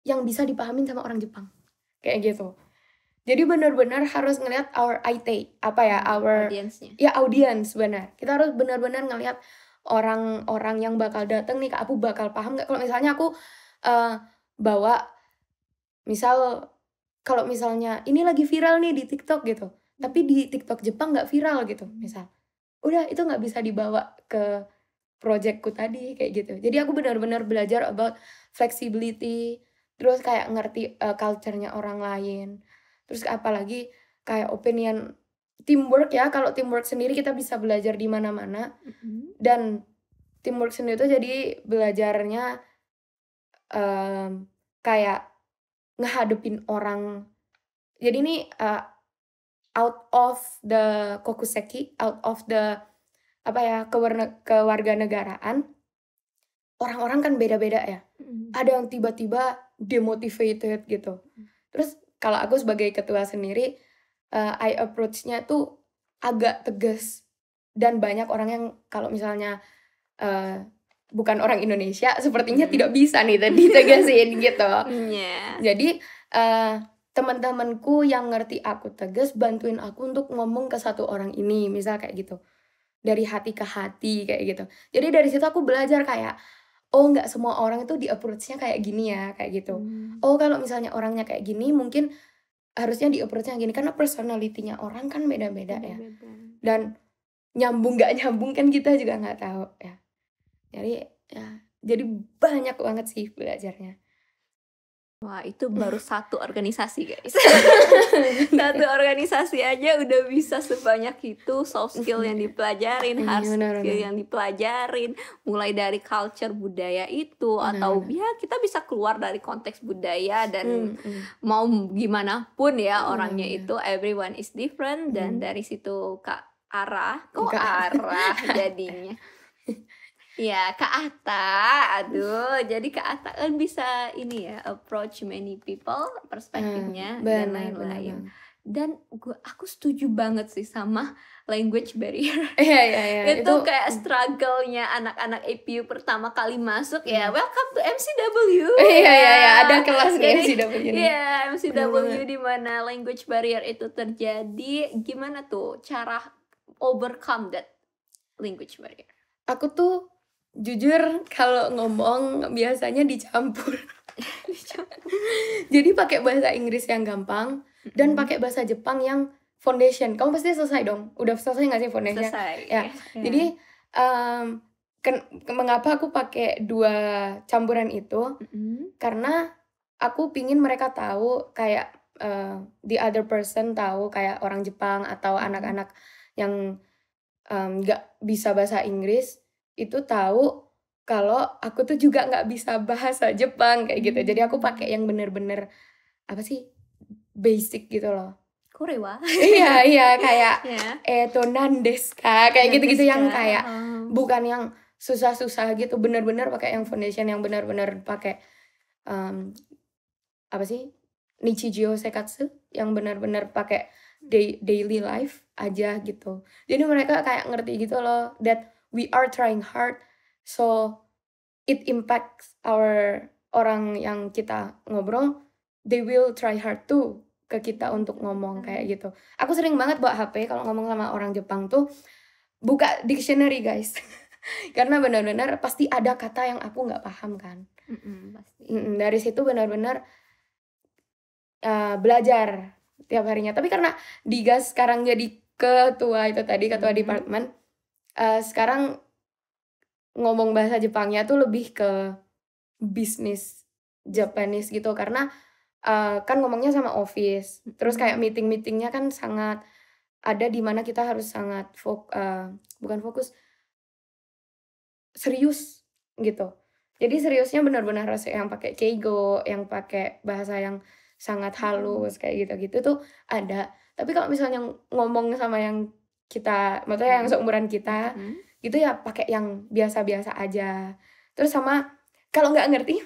yang bisa dipahamin sama orang Jepang kayak gitu. Jadi benar-benar harus ngelihat our IT, apa ya, our audience benar. Kita harus benar-benar ngelihat orang-orang yang bakal datang nih, aku bakal paham nggak kalau misalnya aku bawa misal, kalau misalnya ini lagi viral nih di TikTok gitu, tapi di TikTok Jepang nggak viral gitu misal. Udah itu nggak bisa dibawa ke projectku tadi kayak gitu. Jadi aku benar-benar belajar about flexibility, terus kayak ngerti culture-nya orang lain. Terus apalagi kayak opinion teamwork ya. Kalau teamwork sendiri kita bisa belajar di mana-mana. Dan teamwork sendiri itu jadi belajarnya kayak ngehadepin orang. Jadi ini out of the kokuseki, out of the kewarganegaraan, orang-orang kan beda-beda ya. Ada yang tiba-tiba demotivated gitu. Terus kalau aku sebagai ketua sendiri, I approach-nya tuh agak tegas. Dan banyak orang yang kalau misalnya bukan orang Indonesia, sepertinya tidak bisa nih ditegasin gitu. Jadi teman-temanku yang ngerti aku tegas bantuin aku untuk ngomong ke satu orang ini, misal kayak gitu, dari hati ke hati kayak gitu. Jadi dari situ aku belajar kayak, oh nggak semua orang itu di approach-nya kayak gini ya, kayak gitu. Oh kalau misalnya orangnya kayak gini mungkin harusnya di approach-nya gini, karena personality-nya orang kan beda-beda ya. Dan nyambung nggak nyambung kan kita juga nggak tahu ya. Jadi banyak banget sih belajarnya. Wah, itu baru satu organisasi guys. Satu organisasi aja udah bisa sebanyak itu. Soft skill yang dipelajarin, hard skill yang dipelajarin, mulai dari culture budaya itu, atau ya kita bisa keluar dari konteks budaya dan mau gimana pun ya orangnya itu, everyone is different. Dan dari situ Kak Ara jadinya. Ya, Kak Atta, jadi Kak Atta kan bisa ini ya, approach many people, perspektifnya dan lain-lain. Dan aku setuju banget sih sama language barrier. Iya. Itu kayak struggle-nya anak-anak APU pertama kali masuk ya. Welcome to MCW. Iya, ada kelas di MCW ini. Iya, MCW di mana language barrier itu terjadi. Gimana tuh cara overcome that language barrier? Aku tuh jujur kalau ngomong biasanya dicampur. Jadi pakai bahasa Inggris yang gampang dan pakai bahasa Jepang yang foundation. Kamu pasti selesai dong. Udah selesai nggak sih foundation? Selesai. Ya. Jadi mengapa aku pakai dua campuran itu? Karena aku pingin mereka tahu kayak the other person tahu, kayak orang Jepang atau anak-anak yang nggak bisa bahasa Inggris itu tahu kalau aku tuh juga nggak bisa bahasa Jepang kayak gitu. Jadi aku pakai yang bener-bener basic gitu loh. Korewa. Iya kayak eto nandesu ka kayak gitu-gitu yang kayak bukan yang susah-susah gitu, bener-bener pakai yang foundation yang bener-bener pakai Nichijou Sekatsu yang bener-bener pakai daily life aja gitu. Jadi mereka kayak ngerti gitu loh that we are trying hard, so it impacts orang yang kita ngobrol, they will try hard too ke kita untuk ngomong kayak gitu. Aku sering banget bawa HP kalau ngomong sama orang Jepang tuh buka dictionary guys. Karena benar-benar pasti ada kata yang aku nggak paham kan. Pasti. Dari situ benar-benar belajar tiap harinya. Tapi karena Diga sekarang jadi ketua departemen, sekarang ngomong bahasa Jepangnya tuh lebih ke bisnis Japanese gitu, karena kan ngomongnya sama office, terus kayak meeting-meetingnya kan sangat ada di mana kita harus sangat bukan fokus, serius gitu. Jadi seriusnya benar-benar harus yang pakai keigo, yang pakai bahasa yang sangat halus kayak gitu-gitu tuh ada. Tapi kalau misalnya ngomong sama yang kita, maksudnya yang seumuran kita, gitu ya pakai yang biasa-biasa aja. Terus sama kalau nggak ngerti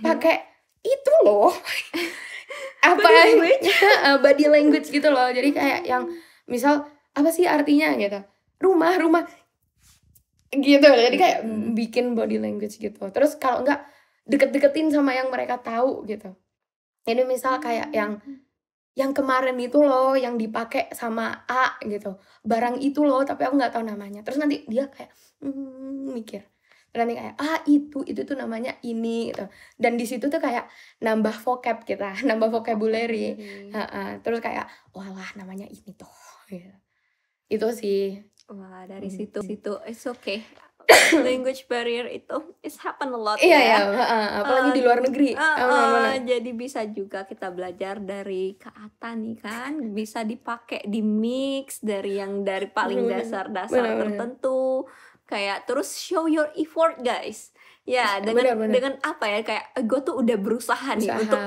pakai itu loh body language gitu loh. Jadi kayak yang misal apa sih artinya gitu, rumah gitu. Jadi kayak bikin body language gitu. Terus kalau nggak deket-deketin sama yang mereka tahu gitu. Jadi misal kayak yang kemarin itu loh yang dipakai sama A gitu, barang itu loh tapi aku nggak tahu namanya. Terus nanti dia kayak mikir, terus nanti kayak itu tuh namanya ini gitu. Dan di situ tuh kayak nambah vocab kita, nambah vocabulary. Terus kayak walah namanya ini tuh gitu. Itu sih. Wah, dari situ it's okay. Language barrier itu it's happen a lot apalagi di luar negeri. Jadi bisa juga kita belajar dari Kak Atta nih kan, bisa dipakai di mix dari paling dasar-dasar tertentu, kayak terus show your effort guys ya, dengan apa ya, kayak gue tuh udah berusaha nih untuk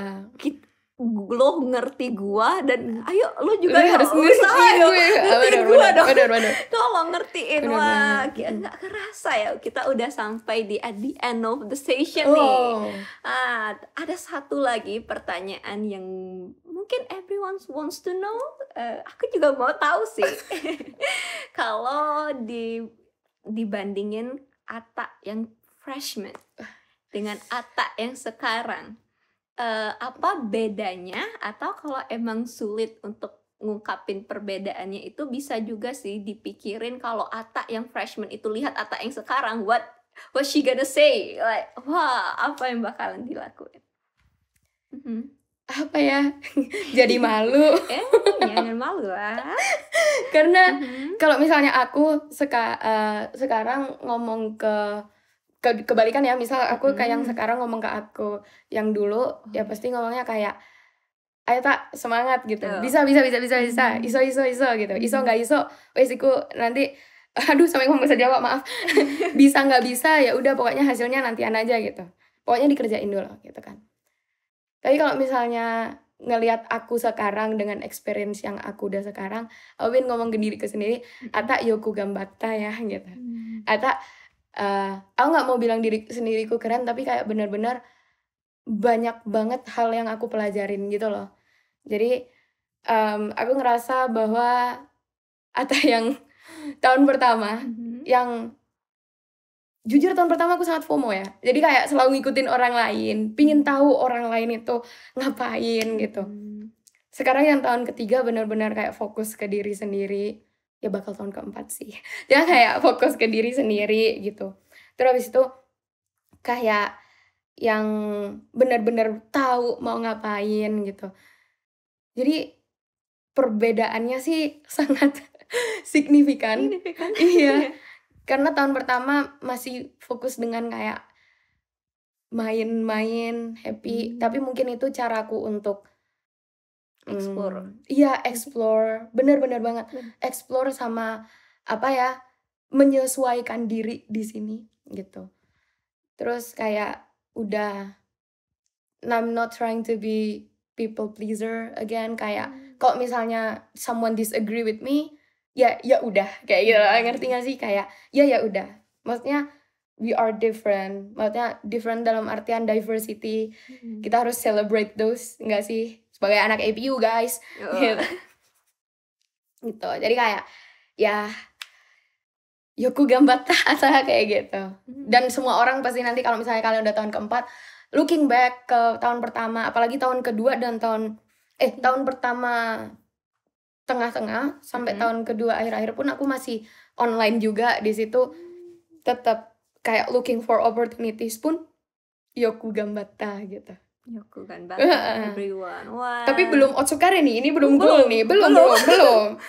lo ngerti gua dan ayo lo Lu juga harus yuk usaha ngertiin yuk gue. ngertiin gua dong. Bener. Kalau ngertiin Bener wah banget. nggak kerasa ya kita udah sampai di at the end of the session nih. Oh, Ada satu lagi pertanyaan yang mungkin everyone wants to know. Aku juga mau tahu sih. Kalau dibandingin Atta yang freshman dengan Atta yang sekarang, apa bedanya? Atau kalau emang sulit untuk ngungkapin perbedaannya itu bisa juga sih dipikirin kalau Atta yang freshman itu lihat Atta yang sekarang, what she gonna say? Like, wah, apa yang bakalan dilakuin? apa ya? Jadi malu. Jangan malu lah. Karena kalau misalnya aku sekarang ngomong kebalikan ya, misal aku kayak yang sekarang ngomong ke aku, yang dulu ya pasti ngomongnya kayak ayo tak semangat gitu, bisa iso gitu, iso nggak iso wes iku nanti aduh sampai ngomong bisa jawab maaf bisa nggak bisa ya udah pokoknya hasilnya nantian aja gitu, pokoknya dikerjain dulu gitu kan. Tapi kalau misalnya ngelihat aku sekarang dengan experience yang aku udah sekarang, Awin ngomong ke diriku sendiri, Ata yoku gambata ya gitu. Ata aku nggak mau bilang diri sendiriku keren, tapi kayak benar-benar banyak banget hal yang aku pelajarin gitu loh. Jadi aku ngerasa bahwa Ata yang tahun pertama, yang jujur tahun pertama aku sangat FOMO ya. Jadi kayak selalu ngikutin orang lain, pingin tahu orang lain itu ngapain gitu. Sekarang yang tahun ketiga benar-benar kayak fokus ke diri sendiri. Ya bakal tahun keempat sih. Ya kayak fokus ke diri sendiri gitu. Terus habis itu kayak yang benar-benar tahu mau ngapain gitu. Jadi perbedaannya sih sangat signifikan. Iya. Karena tahun pertama masih fokus dengan kayak main-main, happy. Tapi mungkin itu caraku untuk Explore. Iya, explore. Bener-bener banget. Explore sama apa ya, menyesuaikan diri di sini gitu. Terus kayak udah I'm not trying to be people pleaser again. Kayak kalau misalnya someone disagree with me, ya udah kayak gitu. Ngerti gak sih? Kayak ya udah. Maksudnya we are different. Maksudnya different dalam artian diversity. Kita harus celebrate those, enggak sih? Sebagai anak APU guys. Gitu. Jadi kayak ya yoku gambata asal kayak gitu. Dan semua orang pasti nanti kalau misalnya kalian udah tahun keempat, looking back ke tahun pertama, apalagi tahun kedua dan tahun pertama tengah-tengah sampai tahun kedua akhir-akhir pun aku masih online juga di situ, tetap kayak looking for opportunities pun yoku gambata gitu. Yoku gambata everyone. Wah. Tapi belum otsukare nih, ini belum goal nih, belum.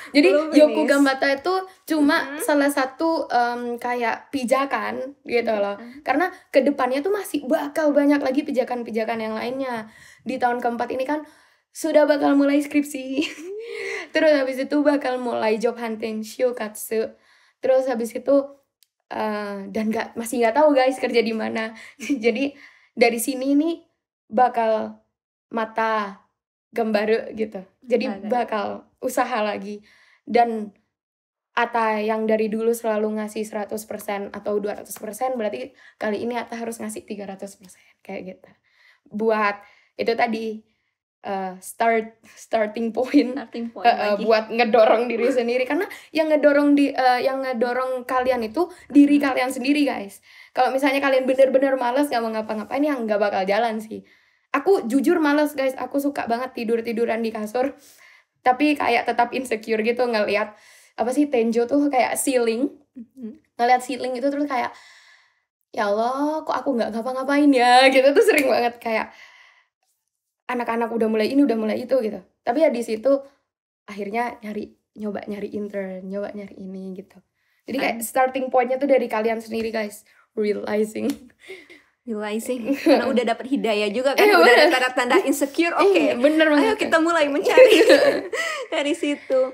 Jadi yoku gambata itu cuma salah satu kayak pijakan gitu loh. Karena kedepannya tuh masih bakal banyak lagi pijakan-pijakan yang lainnya. Di tahun keempat ini kan sudah bakal mulai skripsi. Terus habis itu bakal mulai job hunting, shokatsu. Terus habis itu dan masih nggak tahu guys kerja di mana. Jadi dari sini nih bakal mata gambar gitu. Jadi bakal usaha lagi. Dan Ata yang dari dulu selalu ngasih 100% atau 200%, berarti kali ini Ata harus ngasih 300% kayak gitu. Buat itu tadi starting point lagi. Buat ngedorong diri sendiri, karena yang ngedorong kalian itu diri kalian sendiri guys. Kalau misalnya kalian bener-bener malas gak mau ngapa-ngapain, ya nggak bakal jalan sih. Aku jujur malas guys, aku suka banget tiduran di kasur, tapi kayak tetap insecure gitu ngelihat apa sih Tenjo tuh kayak ceiling, ngelihat ceiling itu terus kayak ya Allah kok aku nggak ngapa-ngapain ya gitu tuh sering banget, kayak anak-anak udah mulai ini udah mulai itu gitu. Tapi ya di situ akhirnya nyoba nyari intern, nyoba nyari ini gitu. Jadi kayak starting pointnya tuh dari kalian sendiri guys, realizing karena udah dapet hidayah juga kan, udah ada tanda-tanda insecure, oke. Bener banget. Ayo kita mulai mencari dari situ.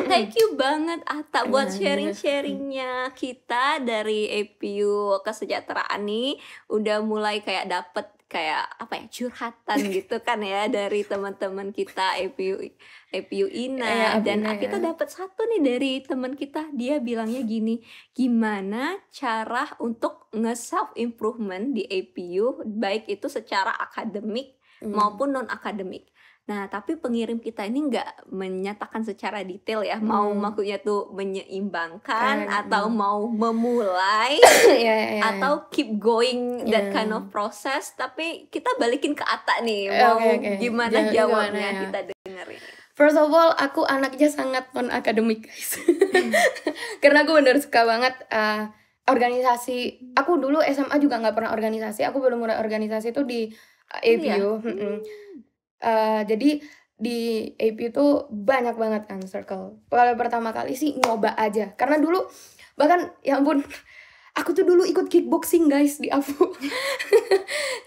Thank you banget Ata buat Nah, sharing-sharingnya kita dari APU kesejahteraan nih. Udah mulai kayak dapet kayak apa ya, curhatan gitu kan ya dari teman-teman kita APU ya Ina. Dan Abina ya. kita dapat satu nih dari teman kita, dia bilangnya gini, gimana cara untuk nge-self improvement di APU baik itu secara akademik maupun non akademik. Nah, tapi pengirim kita ini nggak menyatakan secara detail ya, mau maksudnya tuh menyeimbangkan atau mau memulai Ya. atau keep going that kind of process. Tapi kita balikin ke Ata nih, mau Oke. gimana Gimana jawabnya, ya? kita dengerin. First of all, aku anaknya sangat non-akademik, guys. Karena aku bener suka banget organisasi. Aku dulu SMA juga nggak pernah organisasi. Aku baru mulai organisasi tuh di APU. Jadi di APU tuh banyak banget kan circle. Kalau pertama kali sih nyoba aja. Karena dulu bahkan ya ampun, aku tuh dulu ikut kickboxing guys di APU.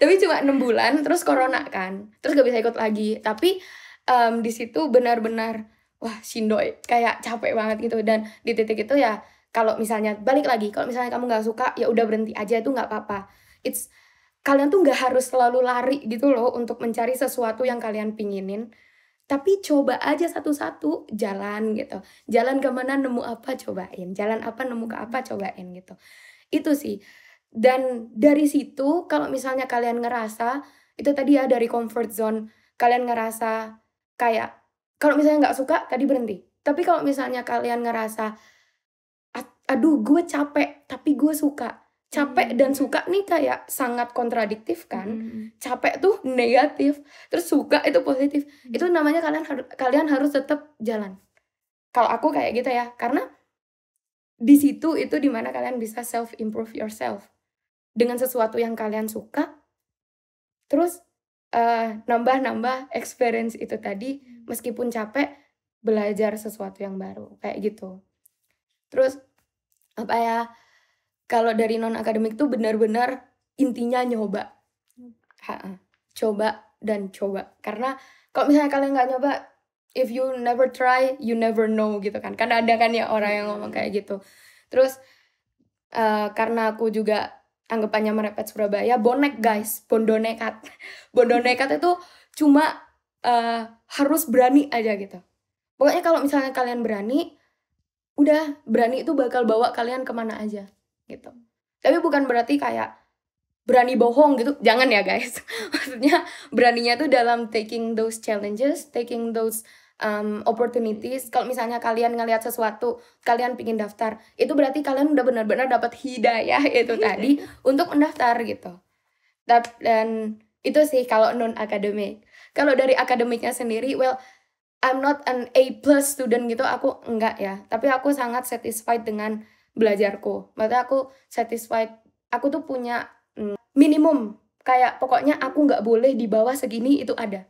Tapi cuma 6 bulan, terus corona kan. Terus gak bisa ikut lagi. Tapi di situ benar-benar wah shindoy, kayak capek banget gitu. Dan di titik itu ya kalau misalnya balik lagi, kalau misalnya kamu nggak suka ya udah berhenti aja, itu nggak apa-apa. Kalian tuh nggak harus selalu lari gitu loh untuk mencari sesuatu yang kalian pinginin. Tapi coba aja satu-satu jalan gitu. Jalan kemana nemu apa cobain. Jalan apa nemu ke apa cobain gitu. Itu sih. Dan dari situ kalau misalnya kalian ngerasa, itu tadi ya dari comfort zone. Kalian ngerasa kayak, kalau misalnya nggak suka tadi berhenti. Tapi kalau misalnya kalian ngerasa, aduh gue capek tapi gue suka. Capek dan suka nih kayak sangat kontradiktif kan. Capek tuh negatif, terus suka itu positif. Itu namanya kalian harus tetap jalan. Kalau aku kayak gitu ya, karena di situ itu dimana kalian bisa self improve yourself dengan sesuatu yang kalian suka. Terus nambah experience itu tadi, meskipun capek, belajar sesuatu yang baru kayak gitu. Terus apa ya? Kalau dari non-akademik tuh benar-benar intinya nyoba. Coba dan coba. Karena kalau misalnya kalian nggak nyoba, if you never try, you never know gitu kan. Karena ada kan ya orang yang ngomong kayak gitu. Terus karena aku juga anggapannya merepet Surabaya, bonek guys, bondo nekat. Bondo nekat itu cuma harus berani aja gitu. Pokoknya kalau misalnya kalian berani, udah berani itu bakal bawa kalian kemana aja gitu. Tapi bukan berarti kayak berani bohong gitu, jangan ya guys. Maksudnya beraninya tuh dalam taking those challenges, taking those opportunities. Kalau misalnya kalian ngelihat sesuatu, kalian pingin daftar, itu berarti kalian udah benar-benar dapat hidayah itu tadi untuk mendaftar gitu. Dan itu sih kalau non akademik. Kalau dari akademiknya sendiri, well, I'm not an A+ student gitu, aku enggak ya. Tapi aku sangat satisfied dengan belajarku. Maksudnya aku satisfied, aku tuh punya minimum. Kayak pokoknya aku nggak boleh di bawah segini, itu ada.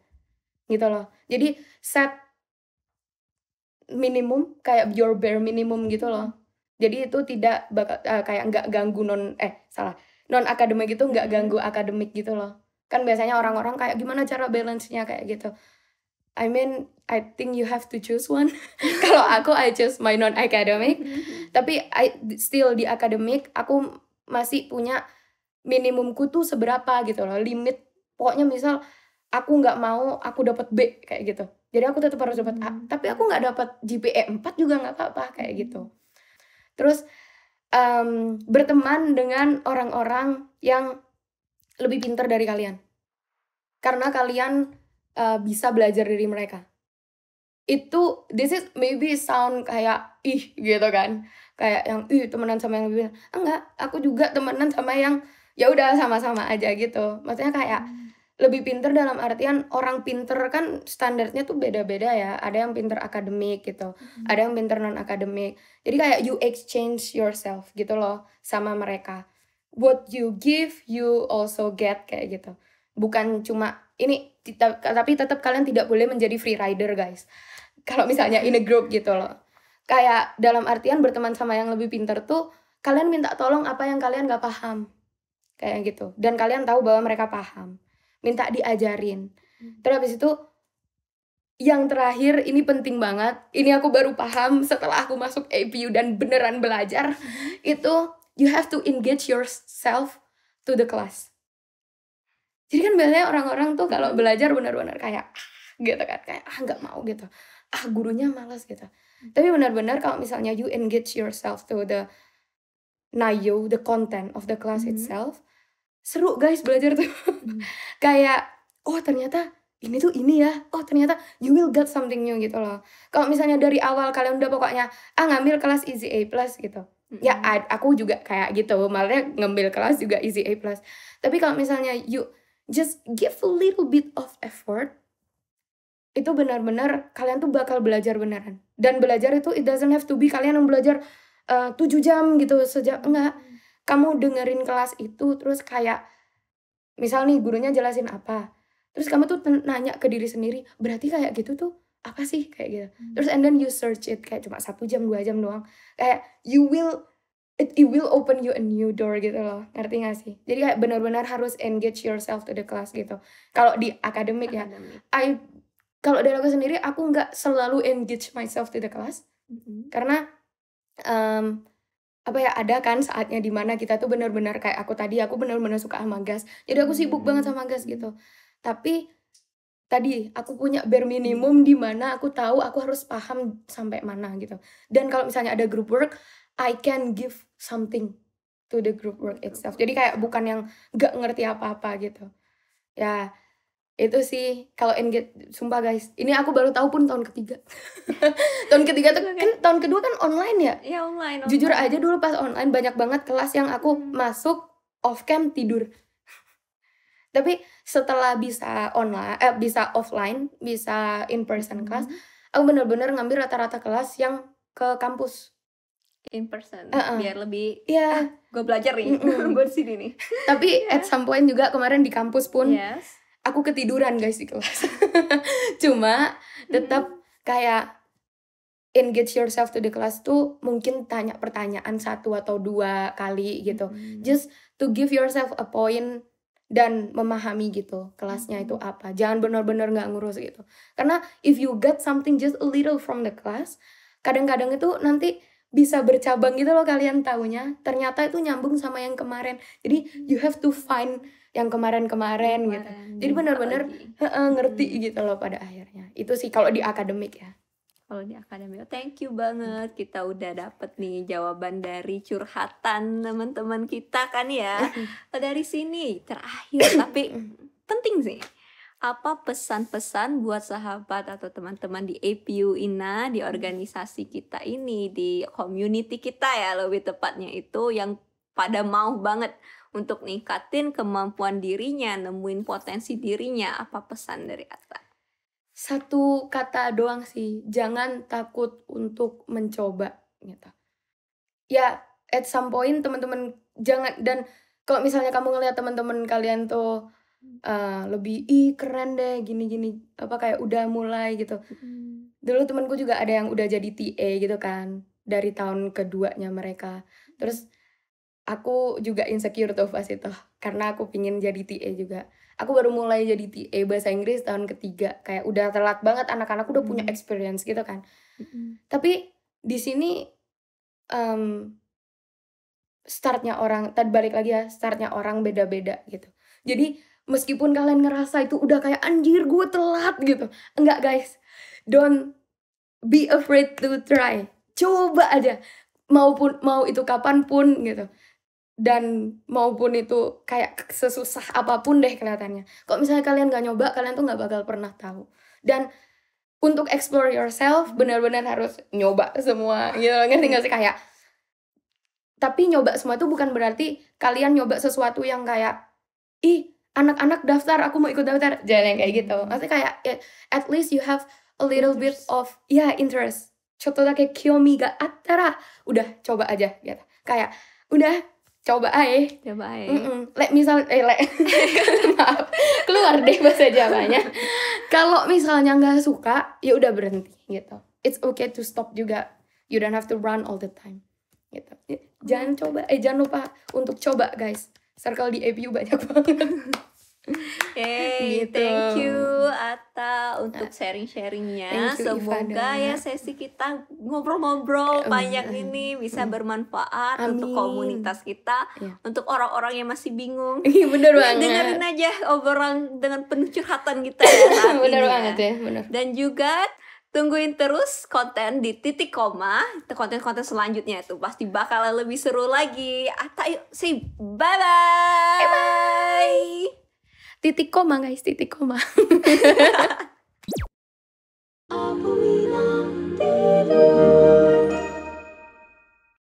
Gitu loh. Jadi set minimum, kayak your bare minimum gitu loh. Jadi itu tidak bakal kayak nggak ganggu non akademik itu nggak ganggu akademik gitu loh. Kan biasanya orang-orang kayak gimana cara balance-nya kayak gitu. I mean, I think you have to choose one. Kalau aku, I choose my non-academic. Tapi still di akademik, aku masih punya minimumku tuh seberapa gitu loh. Limit, pokoknya misal aku nggak mau aku dapat B kayak gitu. Jadi aku tetap harus dapat A. Tapi aku nggak dapat GPA 4 juga nggak apa-apa kayak gitu. Terus berteman dengan orang-orang yang lebih pintar dari kalian. Karena kalian bisa belajar dari mereka. Itu this is maybe sound kayak gitu kan, kayak yang temenan sama yang lebih, enggak, aku juga temenan sama yang ya udah sama-sama aja gitu. Maksudnya kayak lebih pinter dalam artian orang pinter kan standarnya tuh beda-beda ya. Ada yang pinter akademik gitu, ada yang pinter non akademik. Jadi kayak you exchange yourself gitu loh sama mereka. What you give, you also get kayak gitu. Bukan cuma ini, tapi tetap kalian tidak boleh menjadi free rider guys. Kalau misalnya in a group gitu loh. Kayak dalam artian berteman sama yang lebih pintar tuh, kalian minta tolong apa yang kalian gak paham. Kayak gitu. Dan kalian tahu bahwa mereka paham. Minta diajarin. Terus habis itu, yang terakhir ini penting banget. Ini aku baru paham setelah aku masuk APU dan beneran belajar. Itu you have to engage yourself to the class. Jadi kan biasanya orang-orang tuh kalau belajar benar-benar kayak gitu kan, kayak nggak mau gitu, gurunya malas gitu. Tapi benar-benar kalau misalnya you engage yourself to the nayo, the content of the class itself, seru guys belajar tuh. Kayak oh ternyata ini tuh ini ya, oh ternyata you will get something new gitu loh. Kalau misalnya dari awal kalian udah pokoknya ngambil kelas easy A+ gitu, ya aku juga kayak gitu, malah ngambil kelas juga easy A+. Tapi kalau misalnya you just give a little bit of effort, itu benar-benar kalian tuh bakal belajar beneran. Dan belajar itu it doesn't have to be kalian yang belajar 7 jam gitu sejam, enggak. Kamu dengerin kelas itu terus kayak misal nih gurunya jelasin apa, terus kamu tuh nanya ke diri sendiri, berarti kayak gitu tuh apa sih kayak gitu. Terus and then you search it kayak cuma 1 jam 2 jam doang, kayak it will open you a new door gitu loh, ngerti gak sih? Jadi kayak benar-benar harus engage yourself to the class gitu. Kalau di akademik ya, kalau dari aku sendiri aku nggak selalu engage myself to the class, karena apa ya, ada kan saatnya dimana kita tuh benar-benar kayak aku benar-benar suka sama gas, jadi aku sibuk banget sama gas gitu. Tapi tadi aku punya bare minimum di mana aku tahu aku harus paham sampai mana gitu. Dan kalau misalnya ada group work, I can give something to the group work itself. Jadi kayak bukan yang nggak ngerti apa-apa gitu. Ya itu sih kalau engage, sumpah guys, ini aku baru tahu pun tahun ketiga. Tahun ketiga tuh kan, tahun kedua kan online ya. Iya online. Jujur aja dulu pas online banyak banget kelas yang aku masuk off cam tidur. Tapi setelah bisa online, bisa offline, bisa in person class, aku benar-benar ngambil rata-rata kelas yang ke kampus. In person, biar lebih Iya. gue belajar nih, gue di sini nih. Tapi at some point juga kemarin di kampus pun aku ketiduran guys di kelas. Cuma tetap kayak engage yourself to the class tuh mungkin tanya pertanyaan 1 atau 2 kali gitu. Just to give yourself a point dan memahami gitu kelasnya itu apa. Jangan benar-benar nggak ngurus gitu. Karena if you get something just a little from the class, kadang-kadang itu nanti bisa bercabang gitu loh kalian taunya. Ternyata itu nyambung sama yang kemarin. Jadi you have to find yang kemarin gitu. Jadi benar-benar ngerti gitu loh pada akhirnya. Itu sih kalau di akademik ya. Kalau di akademik, thank you banget. Kita udah dapet nih jawaban dari curhatan teman-teman kita kan ya. Dari sini terakhir, tapi penting sih. Apa pesan-pesan buat sahabat atau teman-teman di APU INA, di organisasi kita ini, di community kita ya lebih tepatnya itu, yang pada mau banget untuk ningkatin kemampuan dirinya, nemuin potensi dirinya. Apa pesan dari Atta? 1 kata doang sih, jangan takut untuk mencoba gitu. Ya at some point teman-teman jangan, dan kalau misalnya kamu ngelihat teman-teman kalian tuh lebih keren deh gini-gini, apa kayak udah mulai gitu. Dulu temanku juga ada yang udah jadi TA gitu kan dari tahun keduanya mereka. Terus aku juga insecure tuh pas itu karena aku pingin jadi TA juga. Aku baru mulai jadi TA bahasa Inggris tahun ketiga, kayak udah telat banget, anak-anak udah punya experience gitu kan. Tapi di sini startnya orang, tadi balik lagi ya, startnya orang beda-beda gitu. Jadi meskipun kalian ngerasa itu udah kayak anjir gue telat gitu, enggak guys, don't be afraid to try. Coba aja, mau itu kapanpun gitu. Dan maupun itu kayak sesusah apapun deh kelihatannya. Kalau misalnya kalian gak nyoba, kalian tuh gak bakal pernah tahu. Dan untuk explore yourself, benar-benar harus nyoba semua gitu. Ngerti gak sih? Kayak, tapi nyoba semua itu bukan berarti kalian nyoba sesuatu yang kayak anak-anak daftar, aku mau ikut daftar. Jangan yang kayak gitu. Maksudnya kayak at least you have a little bit of interest. Contohnya kayak Kiyomi ga attara, udah coba aja gitu. Kayak udah coba aja. Misal maaf, keluar deh bahasa Jawanya. Kalau misalnya nggak suka, ya udah berhenti gitu. It's okay to stop juga. You don't have to run all the time gitu. Jangan lupa untuk coba guys. Circle di APU banyak banget. Gitu. Thank you Atta untuk sharing-sharingnya. Thank you, Semoga Ifada. ya sesi kita ngobrol-ngobrol panjang ini bisa bermanfaat untuk Amin. komunitas kita, Iya. untuk orang-orang yang masih bingung. Ih, bener Ya, banget. dengerin aja obrolan dengan penuh curhatan kita ya saat Bener ini banget ya. ya, bener. Dan juga tungguin terus konten di Titik Koma, konten-konten selanjutnya itu pasti bakal lebih seru lagi. Ata yuk, say bye-bye. Titik koma guys, titik koma.